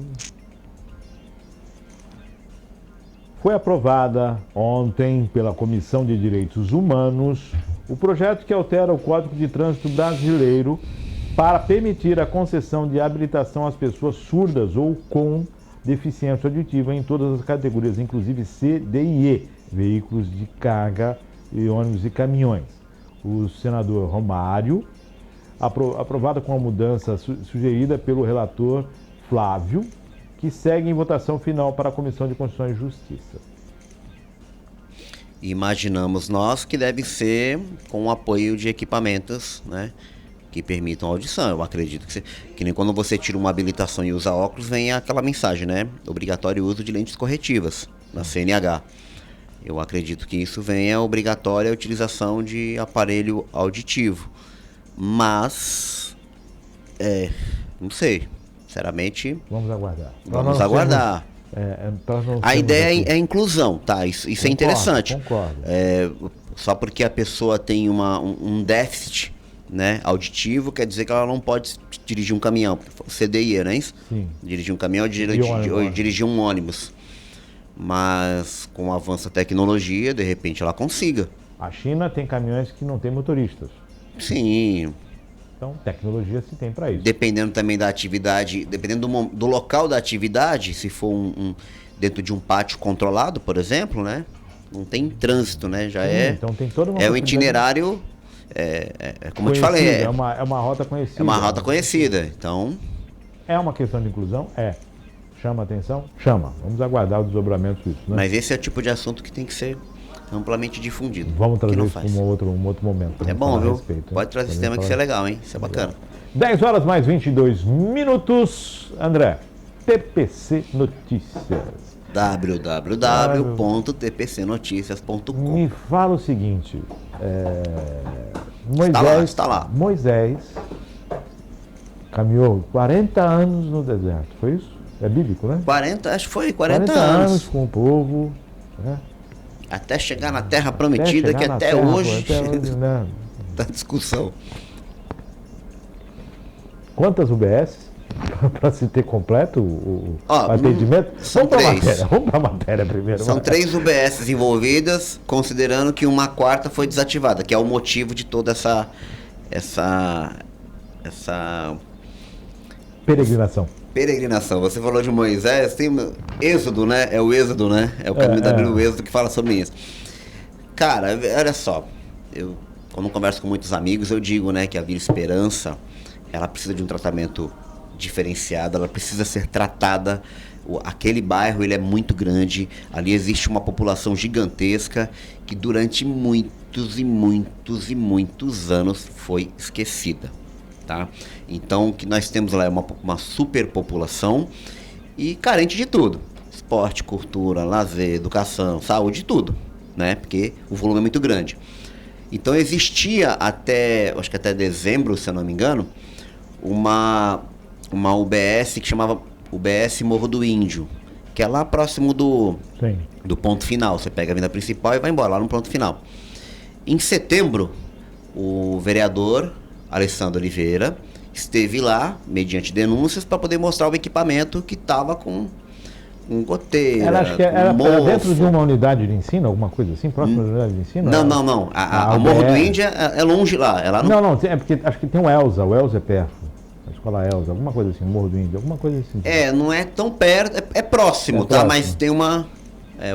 Foi aprovada ontem pela Comissão de Direitos Humanos o projeto que altera o Código de Trânsito Brasileiro para permitir a concessão de habilitação às pessoas surdas ou com deficiência auditiva em todas as categorias, inclusive C, D e E, veículos de carga e ônibus e caminhões. O senador Romário, aprovada com a mudança sugerida pelo relator Flávio, que segue em votação final para a Comissão de Constituição e Justiça. Imaginamos nós que deve ser com o apoio de equipamentos, né, que permitam a audição. Eu acredito que nem quando você tira uma habilitação e usa óculos, vem aquela mensagem, né? Obrigatório uso de lentes corretivas, na CNH. Eu acredito que isso venha obrigatória a utilização de aparelho auditivo. Mas, não sei, sinceramente... Vamos aguardar. Vamos aguardar. A ideia é inclusão, tá? Isso Concordo, é interessante. Concordo. Só porque a pessoa tem um déficit, né, auditivo, quer dizer que ela não pode dirigir um caminhão. CDI, não é isso? Sim. Dirigir um caminhão ou dirigir um ônibus. Mas com o avanço da tecnologia, de repente ela consiga. A China tem caminhões que não tem motoristas. Sim. Então, tecnologia se tem para isso. Dependendo também da atividade, dependendo do local da atividade, se for dentro de um pátio controlado, por exemplo, né? Não tem trânsito, né? Já então tem toda uma o itinerário, como eu te falei, é uma rota conhecida. É uma rota conhecida, então... É uma questão de inclusão? Chama atenção? Chama. Vamos aguardar o desdobramento disso, né? Mas esse é o tipo de assunto que tem que ser amplamente difundido. Vamos trazer isso para um outro momento. É bom, viu? Respeito, pode trazer esse tema que isso é legal, hein? Isso é bacana. 10 horas mais 22 minutos. André, TPC Notícias. www.tpcnoticias.com. Me fala o seguinte. Moisés está lá. Moisés caminhou 40 anos no deserto, foi isso? É bíblico, né? Acho que foi 40 anos com o povo, né? Até chegar na Terra Prometida, que até hoje né? tá discussão. Quantas UBS? Para se ter completo o atendimento? São Vamos para a matéria primeiro. São 3 UBS envolvidas, considerando que uma quarta foi desativada, que é o motivo de toda essa peregrinação. Você falou de Moisés, tem Êxodo, né? É o Êxodo, né? É o caminho da Bíblia, o Êxodo, que fala sobre isso. Cara, olha só, quando eu converso com muitos amigos, eu digo, né, que a Vila Esperança, ela precisa de um tratamento diferenciado, ela precisa ser tratada. Aquele bairro, ele é muito grande, ali existe uma população gigantesca que durante muitos e muitos e muitos anos foi esquecida, tá? Então, o que nós temos lá é uma superpopulação e carente de tudo: esporte, cultura, lazer, educação, saúde, tudo, né? Porque o volume é muito grande. Então existia acho que até dezembro, se eu não me engano, uma UBS que chamava UBS Morro do Índio, que é lá próximo do ponto final. Você pega a avenida principal e vai embora, lá no ponto final. Em setembro, o vereador Alessandro Oliveira esteve lá, mediante denúncias, para poder mostrar o equipamento que estava com goteira, acho que era dentro de uma unidade de ensino, alguma coisa assim, próxima da unidade de ensino? Não. A Morro do Índio é longe lá. É lá no... Não, é porque acho que tem o Elza é perto. A escola Elza, alguma coisa assim, Morro do Índio, alguma coisa assim. Não é tão perto, é próximo, tá? Próximo. Mas tem uma...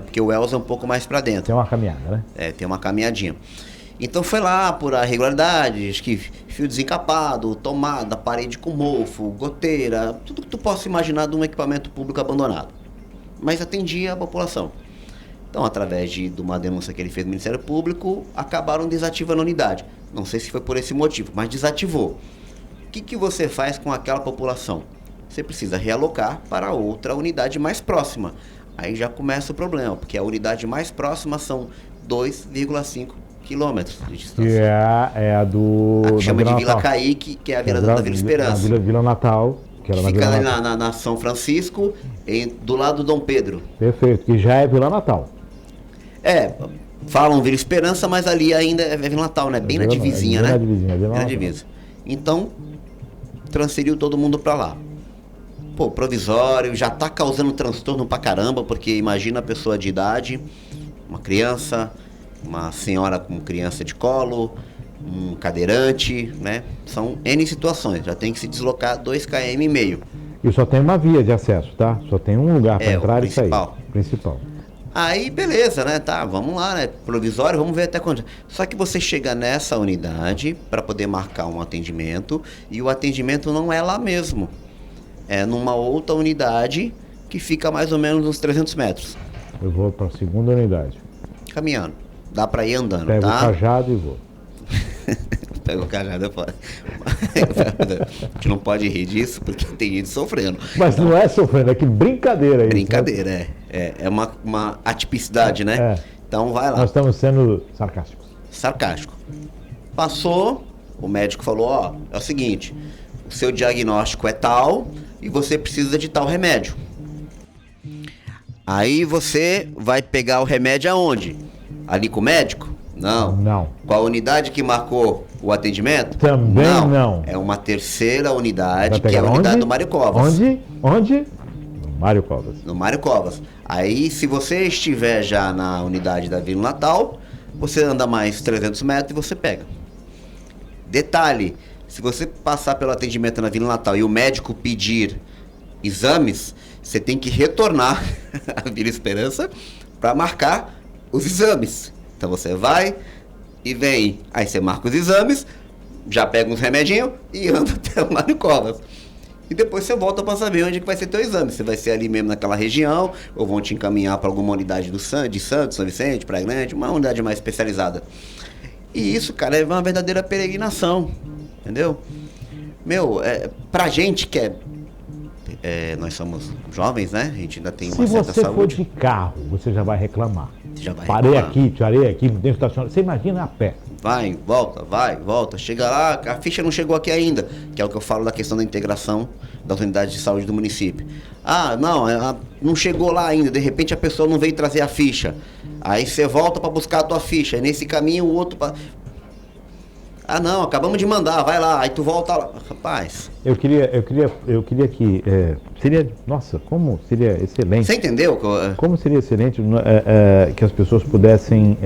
porque o Elza é um pouco mais para dentro. Tem uma caminhada, né? Tem uma caminhadinha. Então foi lá por irregularidades, acho que fio desencapado, tomada, parede com mofo, goteira, tudo que tu possa imaginar de um equipamento público abandonado. Mas atendia a população. Então, através de uma denúncia que ele fez no Ministério Público, acabaram desativando a unidade. Não sei se foi por esse motivo, mas desativou. O que você faz com aquela população? Você precisa realocar para outra unidade mais próxima. Aí já começa o problema, porque a unidade mais próxima são 2,5 quilômetros de distância. Que é a do... A que chama de Vila Caíque, que é a Vila da Vila Esperança. A Vila Natal. Que fica ali na São Francisco, do lado do Dom Pedro. Perfeito, que já é Vila Natal. Falam Vila Esperança, mas ali ainda é Vila Natal, né? Bem na divisinha, né? Bem na divisa. Então, transferiu todo mundo pra lá. Pô, provisório, já tá causando transtorno pra caramba, porque imagina a pessoa de idade, uma criança, uma senhora com criança de colo, um cadeirante, né? São N situações, já tem que se deslocar 2,5 km. E só tem uma via de acesso, tá? Só tem um lugar para entrar e sair. Principal. Aí, beleza, né? Tá, vamos lá, né? Provisório, vamos ver até quando. Só que você chega nessa unidade para poder marcar um atendimento e o atendimento não é lá mesmo. É numa outra unidade que fica mais ou menos uns 300 metros. Eu vou para a segunda unidade. Caminhando. Dá para ir andando, Pego tá? o cajado e vou. Pega o cajado, eu falo. A gente não pode rir disso porque tem gente sofrendo. Mas então, não é sofrendo, é que brincadeira isso. Brincadeira, né? É uma atipicidade, né? Então vai lá. Nós estamos sendo sarcásticos. Sarcástico. Passou, o médico falou, é o seguinte, o seu diagnóstico é tal e você precisa de tal remédio. Aí você vai pegar o remédio aonde? Ali com o médico? Não. Qual a unidade que marcou o atendimento? Também não. É uma terceira unidade, que é a unidade do Mário Covas. Onde? No Mário Covas. No Mário Covas. Aí, se você estiver já na unidade da Vila Natal, você anda mais 300 metros e você pega. Detalhe, se você passar pelo atendimento na Vila Natal e o médico pedir exames, você tem que retornar à Vila Esperança para marcar os exames. Então você vai e vem, aí você marca os exames, já pega uns remedinhos e anda até o Mário Covas. E depois você volta para saber onde que vai ser teu exame. Se vai ser ali mesmo naquela região, ou vão te encaminhar para alguma unidade de Santos, São Vicente, Praia Grande, uma unidade mais especializada. E isso, cara, é uma verdadeira peregrinação, entendeu? Pra gente que nós somos jovens, né? A gente ainda tem uma certa saúde. Se você for de carro, você já vai reclamar. Parei aqui, não tem estacionamento. Você imagina a pé. Vai, volta. Chega lá, a ficha não chegou aqui ainda. Que é o que eu falo da questão da integração das unidades de saúde do município. Não chegou lá ainda. De repente a pessoa não veio trazer a ficha. Aí você volta para buscar a tua ficha. E nesse caminho o outro... Ah, não, acabamos de mandar, vai lá, aí tu volta lá. Rapaz, Eu queria que nossa, como seria excelente. você entendeu? Como seria excelente que as pessoas pudessem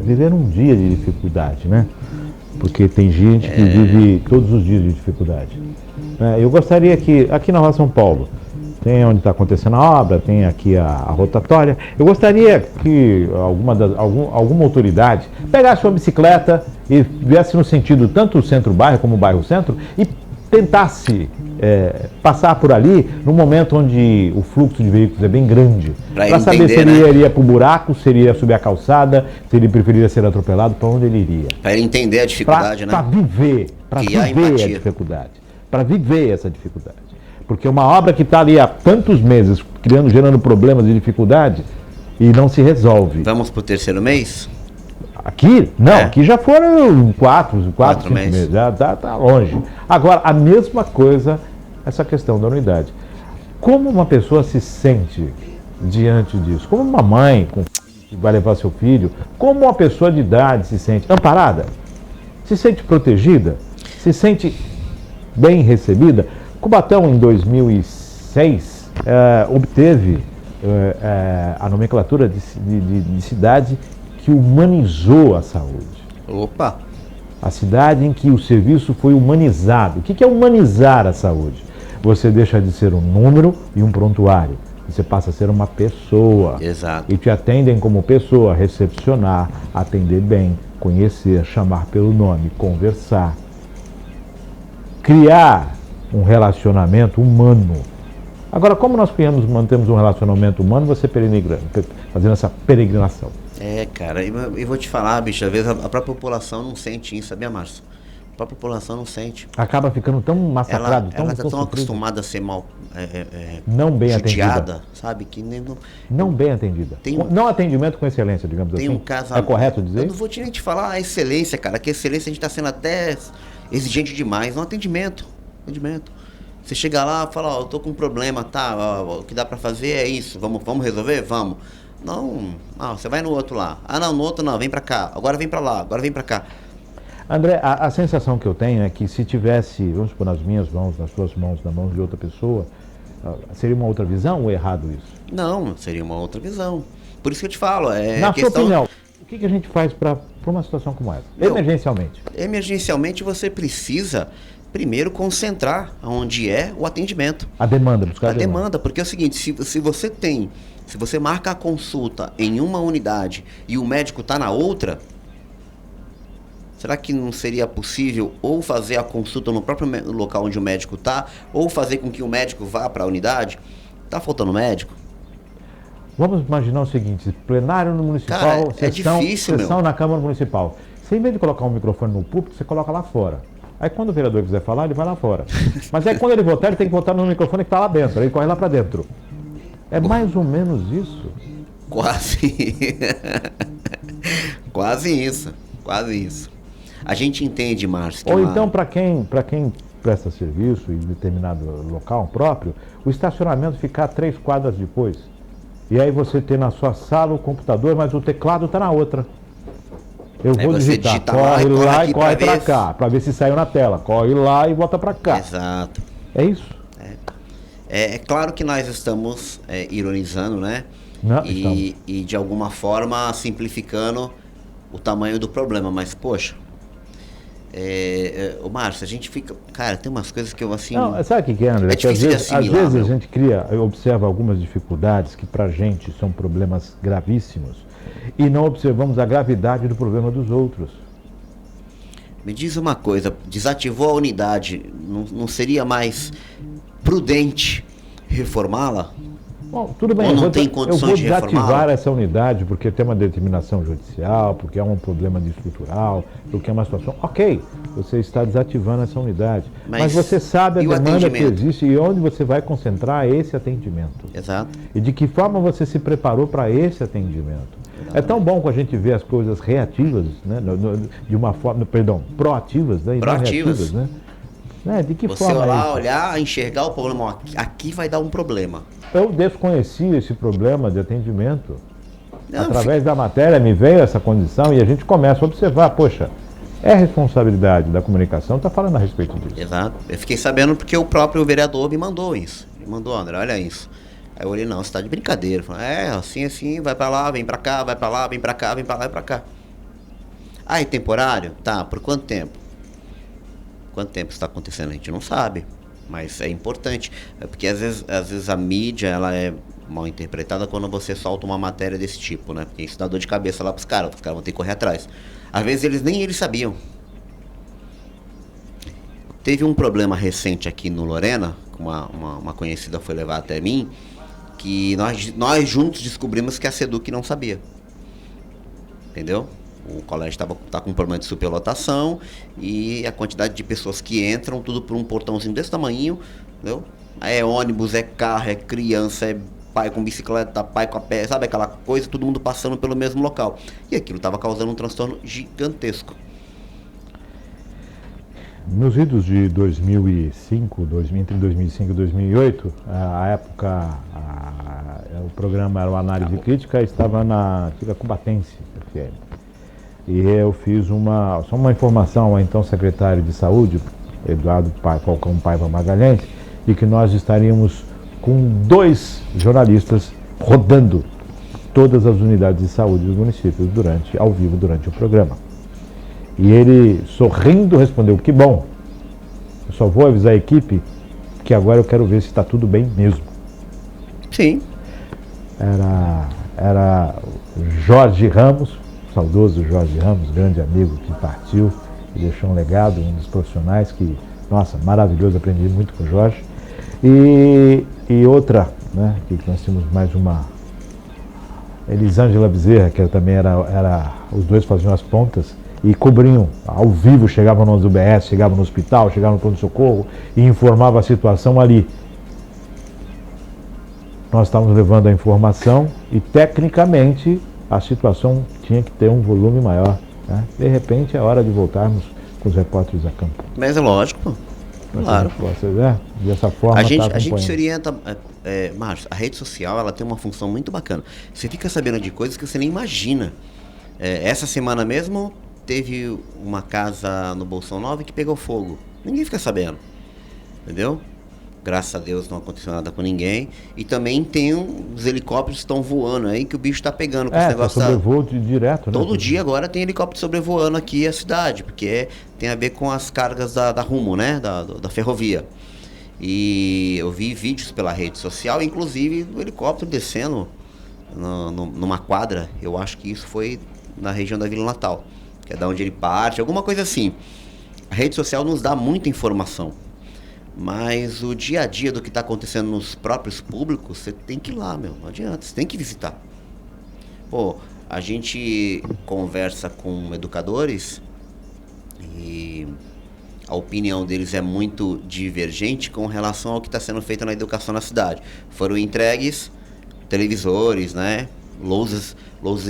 viver um dia de dificuldade, né? Porque tem gente que vive todos os dias de dificuldade. Eu gostaria que, aqui na Rua São Paulo, tem onde está acontecendo a obra, tem aqui a rotatória. Eu gostaria que alguma autoridade pegasse uma bicicleta e viesse no sentido tanto o centro-bairro como o bairro-centro e tentasse passar por ali no momento onde o fluxo de veículos é bem grande. Para saber se ele iria para o buraco, se ele iria subir a calçada, se ele preferiria ser atropelado, para onde ele iria. Para ele entender a dificuldade, né? Para viver a dificuldade. Para viver essa dificuldade. Porque uma obra que está ali há tantos meses gerando problemas e dificuldade e não se resolve. Vamos para o terceiro mês? Aqui? Não, aqui já foram quatro, 5 meses. Já está longe. Agora, a mesma coisa, essa questão da unidade. Como uma pessoa se sente diante disso? Como uma mãe que vai levar seu filho? Como uma pessoa de idade se sente amparada? Se sente protegida? Se sente bem recebida? Cubatão, em 2006, obteve a nomenclatura de cidade que humanizou a saúde. Opa! A cidade em que o serviço foi humanizado. O que é humanizar a saúde? Você deixa de ser um número e um prontuário. Você passa a ser uma pessoa. Exato. E te atendem como pessoa, recepcionar, atender bem, conhecer, chamar pelo nome, conversar. Criar um relacionamento humano. Agora, como nós mantemos um relacionamento humano, você fazendo essa peregrinação? Cara, eu vou te falar, bicho, às vezes a própria população não sente isso, sabia, Márcio? A própria população não sente. Acaba ficando tão massacrado, ela está tão acostumada a ser mal não bem judiada, atendida. Sabe? Que nem não bem atendida. Não atendimento com excelência, digamos assim. Um caso, é correto dizer? Eu não vou nem te falar a excelência, cara, que a excelência a gente está sendo até exigente demais. No atendimento. Você chega lá e fala, eu tô com um problema, tá? O que dá para fazer é isso. Vamos resolver? Vamos. Não, você vai no outro lá. Não, no outro não, vem para cá. Agora vem para lá, agora vem para cá. André, a sensação que eu tenho é que se tivesse, vamos supor, nas minhas mãos, nas suas mãos, nas mãos de outra pessoa, seria uma outra visão ou é errado isso? Não, seria uma outra visão. Por isso que eu te falo, na sua opinião, o que a gente faz para uma situação como essa? Emergencialmente. Emergencialmente você precisa primeiro concentrar onde é o atendimento. A demanda, buscar a demanda. Porque é o seguinte, se você marca a consulta em uma unidade e o médico está na outra, será que não seria possível ou fazer a consulta no próprio local onde o médico está, ou fazer com que o médico vá para a unidade? Está faltando médico? Vamos imaginar o seguinte, plenário no municipal, cara, sessão na Câmara Municipal. Você, em vez de colocar um microfone no púlpito, você coloca lá fora. Aí quando o vereador quiser falar, ele vai lá fora. Mas aí quando ele votar, ele tem que votar no microfone que está lá dentro. Aí ele corre lá para dentro. É mais ou menos isso? Quase. Quase isso. A gente entende, Márcio. Ou então, para quem presta serviço em determinado local próprio, o estacionamento ficar 3 quadras depois. E aí você tem na sua sala o computador, mas o teclado está na outra. Eu vou digitar, corre lá e corre para cá, para ver se saiu na tela. Corre lá e volta para cá. Exato. É isso? É claro que nós estamos ironizando, né? Não, e de alguma forma simplificando o tamanho do problema, mas poxa, o Márcio, a gente fica... Cara, tem umas coisas que eu assim... Não, sabe o que é, André? É difícil de assimilar. Às vezes a gente observa algumas dificuldades que pra gente são problemas gravíssimos e não observamos a gravidade do problema dos outros. Me diz uma coisa, desativou a unidade, não seria mais prudente reformá-la? Bom, tudo bem, ou não tem condições de reformá-la? Eu vou desativar essa unidade porque tem uma determinação judicial, porque há um problema estrutural, porque é uma situação... Ok, você está desativando essa unidade, mas você sabe a demanda que existe e onde você vai concentrar esse atendimento. Exato. E de que forma você se preparou para esse atendimento. Exatamente. É tão bom quando a gente vê as coisas reativas, né, de uma forma, proativas, né, e proativas, não reativas, né? De que você forma olhar, enxergar o problema, aqui vai dar um problema. Eu desconheci esse problema de atendimento. Através da matéria me veio essa condição e a gente começa a observar, poxa, É responsabilidade da comunicação estar falando a respeito disso. Exato. Eu fiquei sabendo porque o próprio vereador me mandou isso. Me mandou, André, olha isso. Aí eu olhei, não, você tá de brincadeira. Eu falei, assim, vai pra lá, vem pra cá, vai pra lá, vem pra cá, vem pra lá e pra cá. Ah, é temporário? Tá, por quanto tempo? Quanto tempo isso tá acontecendo? A gente não sabe. Mas é importante. É porque às vezes a mídia, ela é mal interpretada quando você solta uma matéria desse tipo, né? Porque isso dá dor de cabeça lá pros caras vão ter que correr atrás. Às vezes nem eles sabiam. Teve um problema recente aqui no Lorena, que uma conhecida foi levar até mim, que nós juntos descobrimos que a Seduc não sabia. Entendeu? O colégio tá com um problema de superlotação e a quantidade de pessoas que entram, tudo por um portãozinho desse tamanho, entendeu? É ônibus, é carro, é criança, é pai com bicicleta, pai com a pé, sabe aquela coisa, todo mundo passando pelo mesmo local. E aquilo estava causando um transtorno gigantesco. Nos idos de 2005, entre 2005 e 2008, a época, o programa era o Análise Crítica, estava na antiga Cubatense FM. E eu fiz só uma informação ao então secretário de Saúde, Eduardo Falcão Paiva Magalhães, de que nós estaríamos com 2 jornalistas rodando todas as unidades de saúde dos municípios ao vivo durante o programa. E ele, sorrindo, respondeu, que bom, eu só vou avisar a equipe que agora eu quero ver se está tudo bem mesmo. Sim. Era Jorge Ramos, saudoso Jorge Ramos, grande amigo que partiu e deixou um legado, um dos profissionais que, nossa, maravilhoso, aprendi muito com o Jorge. E outra, né, que nós tínhamos mais uma, Elisângela Bezerra, que também os dois faziam as pontas e cobriam ao vivo, chegavam nos UBS, chegavam no hospital, chegavam no pronto-socorro e informavam a situação ali. Nós estávamos levando a informação e, tecnicamente, a situação tinha que ter um volume maior, né? De repente, é hora de voltarmos com os repórteres a campo. Mas é lógico, pô. Claro. Dessa forma, a gente se orienta, Márcio, a rede social, ela tem uma função muito bacana. Você fica sabendo de coisas que você nem imagina. Essa semana mesmo, teve uma casa no Bolsão 9 que pegou fogo. Ninguém fica sabendo, entendeu? Graças a Deus não aconteceu nada com ninguém. E também tem os helicópteros que estão voando aí, que o bicho tá pegando. Com esse negócio sobrevoo direto, né? Todo dia agora tem helicóptero sobrevoando aqui a cidade, porque tem a ver com as cargas da Rumo, né? Da ferrovia. E eu vi vídeos pela rede social, inclusive o helicóptero descendo numa quadra. Eu acho que isso foi na região da Vila Natal, que é da onde ele parte, alguma coisa assim. A rede social nos dá muita informação. Mas o dia a dia do que está acontecendo nos próprios públicos, você tem que ir lá, não adianta, você tem que visitar. Pô, a gente conversa com educadores e a opinião deles é muito divergente com relação ao que está sendo feito na educação na cidade. Foram entregues televisores, né? Lousas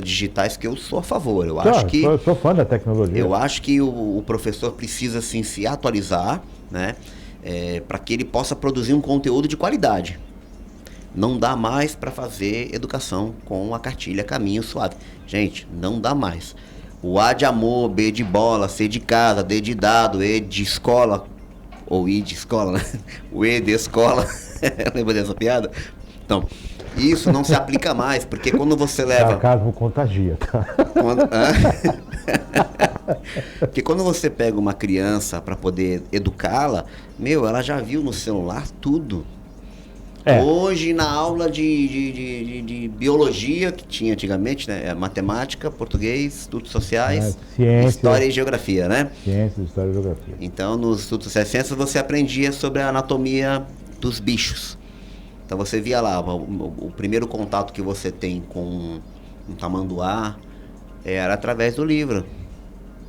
digitais, que eu sou a favor. Eu sou fã da tecnologia. Eu acho que o professor precisa sim, se atualizar, né? Para que ele possa produzir um conteúdo de qualidade. Não dá mais para fazer educação com a cartilha Caminho Suave. Gente, não dá mais. O A de amor, B de bola, C de casa, D de dado, E de escola, ou I de escola, né? O E de escola. Lembra dessa piada? Então, isso não se aplica mais, porque quando você leva... Sarcasmo contagia, tá? Porque quando você pega uma criança para poder educá-la, ela já viu no celular tudo. Hoje, na aula de biologia, que tinha antigamente, né? Matemática, português, estudos sociais, ciência, história e geografia, né? Ciência, história e geografia. Então, nos estudos sociais e ciências, você aprendia sobre a anatomia dos bichos. Então, você via lá, o primeiro contato que você tem com um tamanduá era através do livro.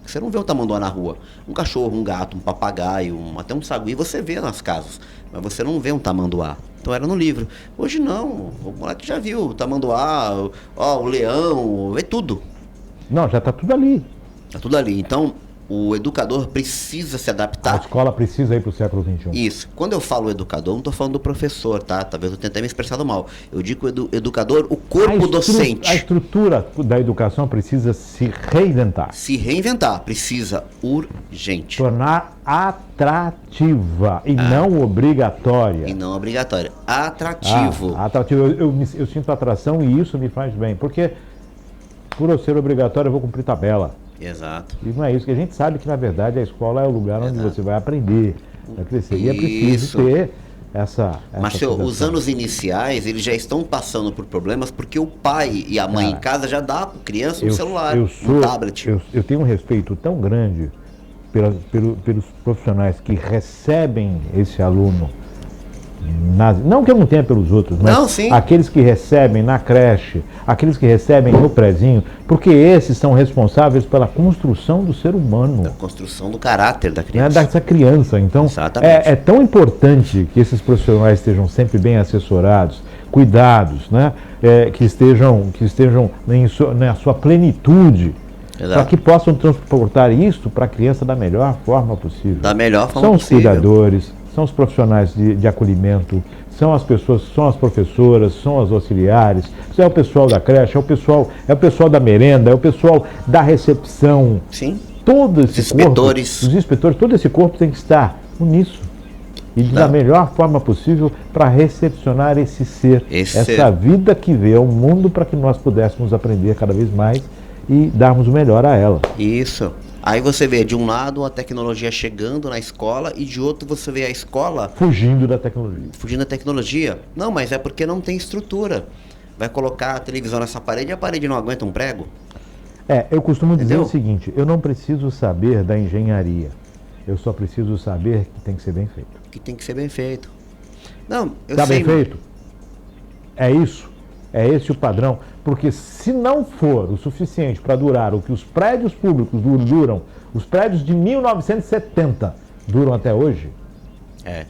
Você não vê um tamanduá na rua. Um cachorro, um gato, um papagaio, até um sagui, você vê nas casas. Mas você não vê um tamanduá. Então era no livro. Hoje não. O moleque já viu o tamanduá, o leão, vê tudo. Não, já está tudo ali. Está tudo ali. Então, o educador precisa se A adaptar. escola precisa ir para o século XXI. Isso. Quando eu falo educador, não estou falando do professor, tá? Talvez eu tenha até me expressado mal. Eu digo educador, o corpo docente. A estrutura da educação precisa se reinventar. Se reinventar, precisa urgente. Tornar atrativa e não obrigatória. E não obrigatória. Atrativo. Atrativo. Eu sinto atração e isso me faz bem. Porque por eu ser obrigatório eu vou cumprir tabela. Exato. E não é isso, que a gente sabe que na verdade a escola é o lugar onde você vai aprender, vai crescer. E é Isso. preciso ter essa Mas senhor, os situação. anos iniciais, eles já estão passando por problemas porque o pai e a mãe em casa já dá para criança um celular, um tablet. Eu tenho um respeito tão grande pelos profissionais que recebem esse aluno, não que eu não tenha pelos outros, mas Não, sim. aqueles que recebem na creche, aqueles que recebem no prezinho, porque esses são responsáveis pela construção do ser humano. A construção do caráter da Né, criança. dessa criança. Então, Exatamente. é tão importante que esses profissionais estejam sempre bem assessorados, cuidados, né? Que estejam na sua plenitude, Exato. para que possam transportar isso para a criança da melhor forma possível. Da melhor forma São os possível. cuidadores, são os profissionais de acolhimento, são as pessoas, são as professoras, são as auxiliares, é o pessoal da creche, é o pessoal da merenda, é o pessoal da recepção. Sim. Todo esse Os inspetores. corpo, os inspetores, todo esse corpo tem que estar uníssono e da Tá. melhor forma possível para recepcionar esse ser, Esse essa ser. vida que veio ao mundo, para que nós pudéssemos aprender cada vez mais e darmos o melhor a ela. Isso. Aí você vê de um lado a tecnologia chegando na escola e de outro você vê a escola Fugindo da tecnologia. fugindo da tecnologia. Não, mas é porque não tem estrutura. Vai colocar a televisão nessa parede e a parede não aguenta um prego? Eu costumo dizer Entendeu? o seguinte: eu não preciso saber da engenharia, eu só preciso saber que tem que ser bem feito. Que tem que ser bem feito. Não, eu Está sei. bem feito? É isso. É esse o padrão. Porque se não for o suficiente para durar o que os prédios públicos duram, os prédios de 1970 duram até hoje. É.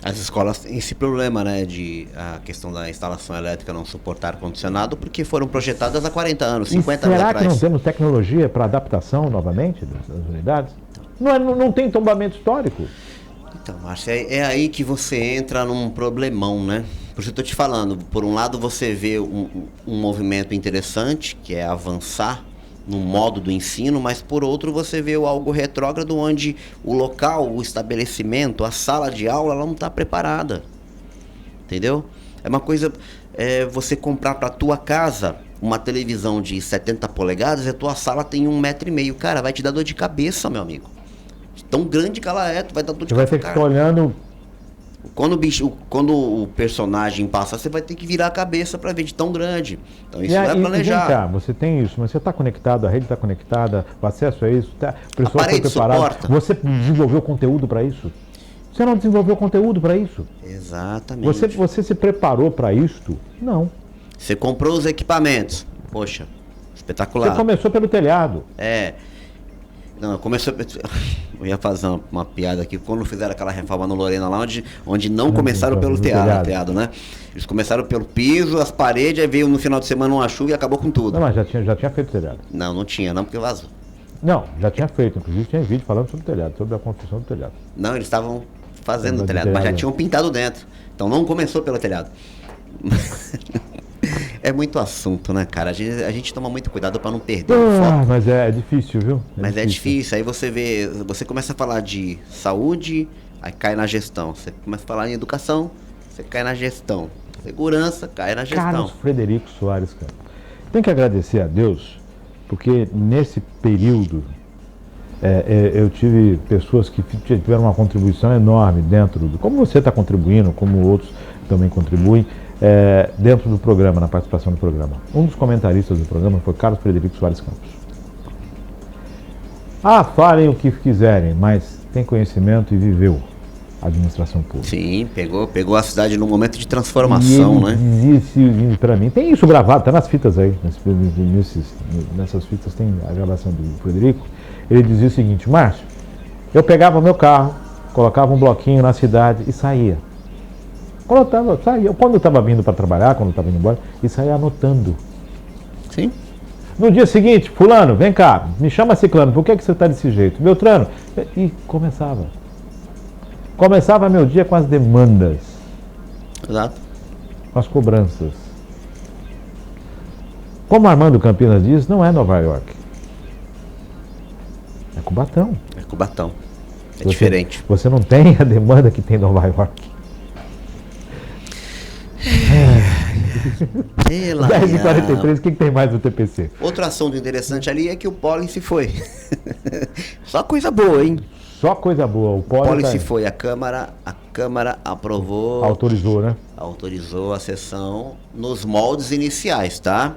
As escolas têm esse problema, né, de a questão da instalação elétrica não suportar ar-condicionado, porque foram projetadas há 40 anos, 50 e anos será atrás. que não temos tecnologia para adaptação novamente das unidades? Não tem tombamento histórico. Então, Márcia, é aí que você entra num problemão, né? Por isso eu tô te falando, por um lado você vê um movimento interessante, que é avançar no modo do ensino, mas por outro você vê algo retrógrado, onde o local, o estabelecimento, a sala de aula, ela não está preparada. Entendeu? É uma coisa, você comprar para tua casa uma televisão de 70 polegadas e a tua sala tem 1,5 metro. Cara, vai te dar dor de cabeça, meu amigo. Tão grande que ela é, tu vai dar dor de Você vai cabeça. ter que ficar olhando. Quando o personagem passa, você vai ter que virar a cabeça para ver de tão grande. Então isso E não é vem planejar. cá, você tem isso, mas você está conectado, a rede está conectada, o acesso a isso, o pessoal foi parede preparado. suporta. Você desenvolveu conteúdo para isso? Você não desenvolveu conteúdo para isso? Exatamente. Você se preparou para isto? Não. Você comprou os equipamentos. Poxa, espetacular. Você começou pelo telhado. Não, começou. Eu ia fazer uma piada aqui. Quando fizeram aquela reforma no Lorena lá, onde não começaram pelo telhado, né? Eles começaram pelo piso, as paredes, aí veio no final de semana uma chuva e acabou com tudo. Não, mas já tinha feito telhado. Não tinha, não, porque vazou. Não, já tinha feito. Inclusive tinha vídeo falando sobre o telhado, sobre a construção do telhado. Não, eles estavam fazendo o Do telhado, mas já telhado. tinham pintado dentro. Então não começou pelo telhado. É muito assunto, né, cara? A gente toma muito cuidado para não perder o foco. Mas é difícil, viu? Mas é difícil. Aí você começa a falar de saúde, aí cai na gestão. Você começa a falar em educação, você cai na gestão. Segurança, cai na gestão. Carlos Frederico Soares Campos. Tem que agradecer a Deus, porque nesse período eu tive pessoas que tiveram uma contribuição enorme dentro do... Como você está contribuindo, como outros também contribuem, dentro do programa, na participação do programa. Um dos comentaristas do programa foi Carlos Frederico Soares Campos. Falem o que quiserem, mas tem conhecimento e viveu a administração pública. Sim, pegou a cidade num momento de transformação, e ele né? dizia para mim, tem isso gravado, tá nas fitas aí, nessas fitas tem a gravação do Frederico. Ele dizia o seguinte: Márcio, eu pegava meu carro, colocava um bloquinho na cidade e saía. Quando eu estava vindo para trabalhar, quando eu estava indo embora, e saía anotando. Sim. No dia seguinte, fulano, vem cá, me chama ciclano, por que você está desse jeito? Beltrano. E começava. Começava meu dia com as demandas. Exato. Com as cobranças. Como Armando Campinas diz, não é Nova York. É Cubatão. É Cubatão. É diferente. Você não tem a demanda que tem Nova York. Pela 10h43, o que tem mais no TPC? Outro assunto interessante ali é que o Poli se foi. Só coisa boa, hein? Só coisa boa. O Poli se foi. A Câmara aprovou. Autorizou, né? Autorizou a sessão nos moldes iniciais, tá?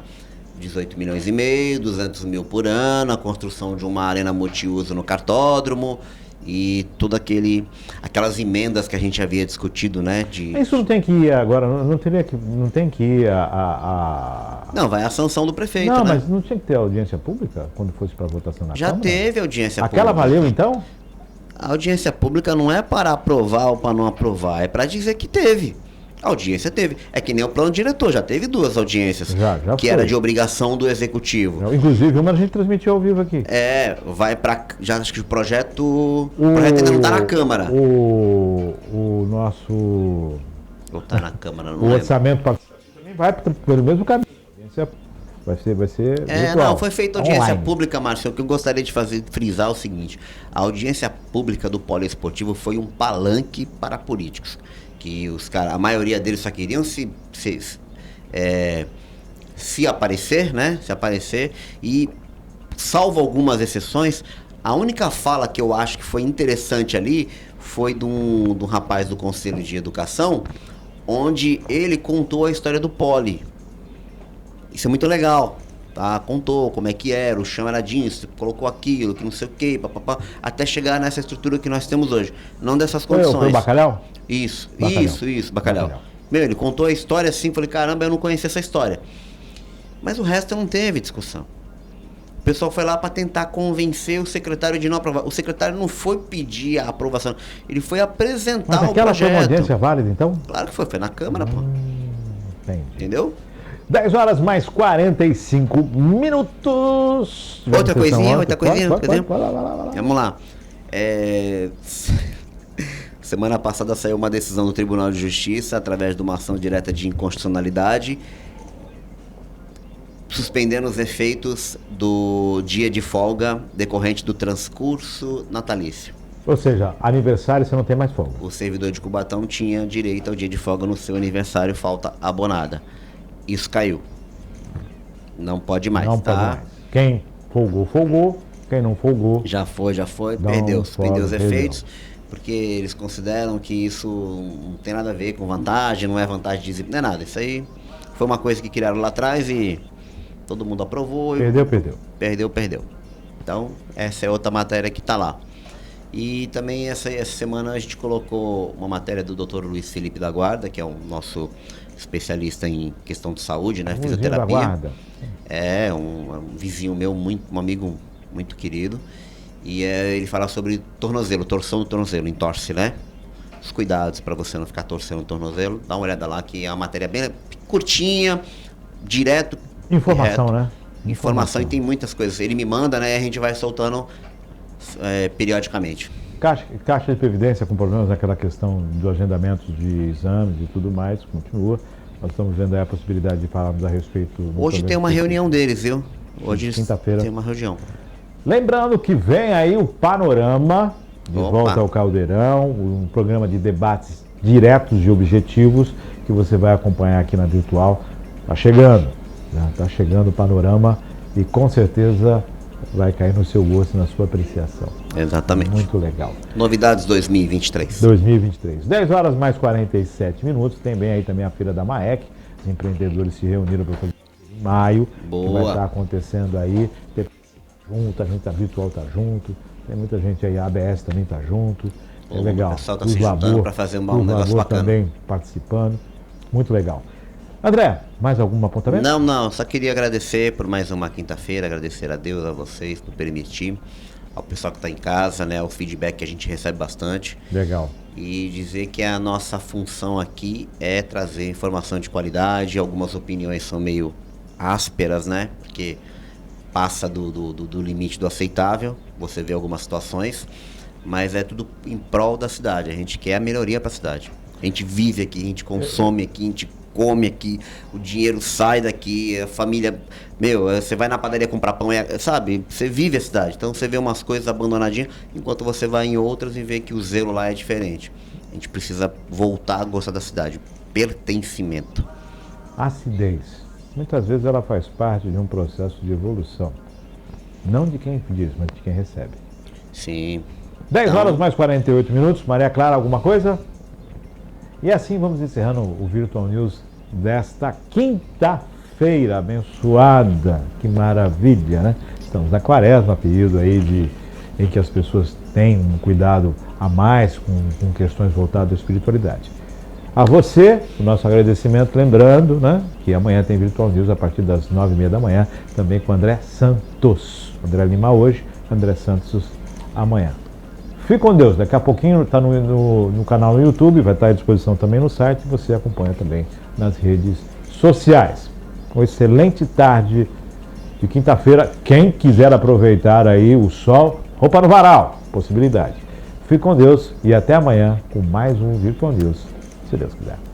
18 milhões e meio, 200 mil por ano, a construção de uma arena multiuso no cartódromo e tudo aquelas emendas que a gente havia discutido, né? Isso não tem que ir agora, não tem que ir Não, vai a sanção do prefeito, Não, né? mas não tinha que ter audiência pública quando fosse para votação na Já Câmara? teve audiência Aquela pública. valeu então? A audiência pública não é para aprovar ou para não aprovar, é para dizer que teve. A audiência teve. É que nem o plano diretor, já teve 2 audiências. Já que foi. era de obrigação do executivo. Inclusive, uma a gente transmitiu ao vivo aqui. Vai para. Já acho que o projeto. O projeto ainda não tá na Câmara. O nosso. Ou tá na Câmara, não O lembro. orçamento participativo também vai pelo mesmo caminho. Vai ser virtual, Não, foi feita audiência online. pública, Márcio. O que eu gostaria de frisar é o seguinte: a audiência pública do poliesportivo foi um palanque para políticos. Que os caras, a maioria deles só queriam se aparecer, né? Se aparecer. E, salvo algumas exceções, a única fala que eu acho que foi interessante ali foi de um rapaz do Conselho de Educação, onde ele contou a história do poli. Isso é muito legal, tá? Contou como é que era, o chão era disso, colocou aquilo, que não sei o que, papapá, até chegar nessa estrutura que nós temos hoje. Não dessas condições. Foi o Bacalhau? Isso, Bacalhau. Bacalhau. Meu, ele contou a história assim, falei, caramba, eu não conhecia essa história. Mas o resto não teve discussão. O pessoal foi lá para tentar convencer o secretário de não aprovar. O secretário não foi pedir a aprovação, ele foi apresentar Mas o aquela foi uma projeto. audiência válida, então? Claro que foi na Câmara, pô. Entendi. Entendeu? 10 horas mais 45 minutos. Outra coisinha. Vai lá. Vamos lá. Semana passada saiu uma decisão do Tribunal de Justiça, através de uma ação direta de inconstitucionalidade, suspendendo os efeitos do dia de folga decorrente do transcurso natalício. Ou seja, aniversário você não tem mais folga. O servidor de Cubatão tinha direito ao dia de folga no seu aniversário, falta abonada. Isso caiu. Não pode mais, Não tá? pode mais. Quem folgou. Quem não folgou. Já foi, Não perdeu. Suspendeu os perdeu. efeitos, porque eles consideram que isso não tem nada a ver com vantagem, não é vantagem de desempenho, não é nada. Isso aí foi uma coisa que criaram lá atrás e todo mundo aprovou. Perdeu. Então, essa é outra matéria que tá lá. E também essa semana a gente colocou uma matéria do Dr. Luiz Felipe da Guarda, que é o nosso especialista em questão de saúde, né? Vizinho da Fisioterapia. Guarda. É um vizinho meu, um amigo muito querido. E ele fala sobre tornozelo, torção do tornozelo, entorse, né? Os cuidados para você não ficar torcendo o tornozelo. Dá uma olhada lá, que é uma matéria bem curtinha, direto. Informação, reto. né? Informação, e tem muitas coisas. Ele me manda, né? A gente vai soltando periodicamente. Caixa de Previdência com problemas naquela questão do agendamento de exames e tudo mais, continua. Nós estamos vendo aí a possibilidade de falarmos a respeito. Hoje tem uma reunião deles, viu? Hoje quinta-feira tem uma reunião. Lembrando que vem aí o Panorama, de Opa. volta ao Caldeirão, um programa de debates diretos e objetivos que você vai acompanhar aqui na Virtual. Está chegando, já está chegando o Panorama e com certeza vai cair no seu gosto e na sua apreciação. Exatamente. Muito legal. Novidades 2023. 2023. 10 horas mais 47 minutos. Tem bem aí também a feira da MAEC. Os empreendedores se reuniram para fazer em maio. Boa. Que vai estar acontecendo aí. Junto, a gente da Virtual tá junto. Tem muita gente aí, a ABS também tá junto. É legal. O pessoal tá se juntando para fazer um negócio bacana. Também participando. Muito legal. André, mais algum apontamento? Não, só queria agradecer por mais uma quinta-feira, agradecer a Deus, a vocês por permitir, ao pessoal que está em casa, né, o feedback que a gente recebe bastante. Legal. E dizer que a nossa função aqui é trazer informação de qualidade. Algumas opiniões são meio ásperas, né, porque passa do limite do aceitável, você vê algumas situações, mas é tudo em prol da cidade. A gente quer a melhoria para a cidade. A gente vive aqui, a gente consome aqui, a gente come aqui, o dinheiro sai daqui, a família... você vai na padaria comprar pão, sabe? Você vive a cidade. Então você vê umas coisas abandonadinhas, enquanto você vai em outras e vê que o zelo lá é diferente. A gente precisa voltar a gostar da cidade. Pertencimento. Acidez. Muitas vezes ela faz parte de um processo de evolução. Não de quem diz, mas de quem recebe. Sim. 10 horas mais 48 minutos. Maria Clara, alguma coisa? E assim vamos encerrando o Virtual News desta quinta-feira abençoada. Que maravilha, né? Estamos na quaresma, período aí em que as pessoas têm um cuidado a mais com questões voltadas à espiritualidade. A você, o nosso agradecimento, lembrando, né, que amanhã tem Virtual News a partir das 9h30 da manhã, também com André Santos. André Lima hoje, André Santos amanhã. Fique com Deus, daqui a pouquinho está no canal no YouTube, vai estar à disposição também no site, e você acompanha também nas redes sociais. Uma excelente tarde de quinta-feira, quem quiser aproveitar aí o sol, roupa no varal, possibilidade. Fique com Deus e até amanhã com mais um Virtual News, se Deus quiser.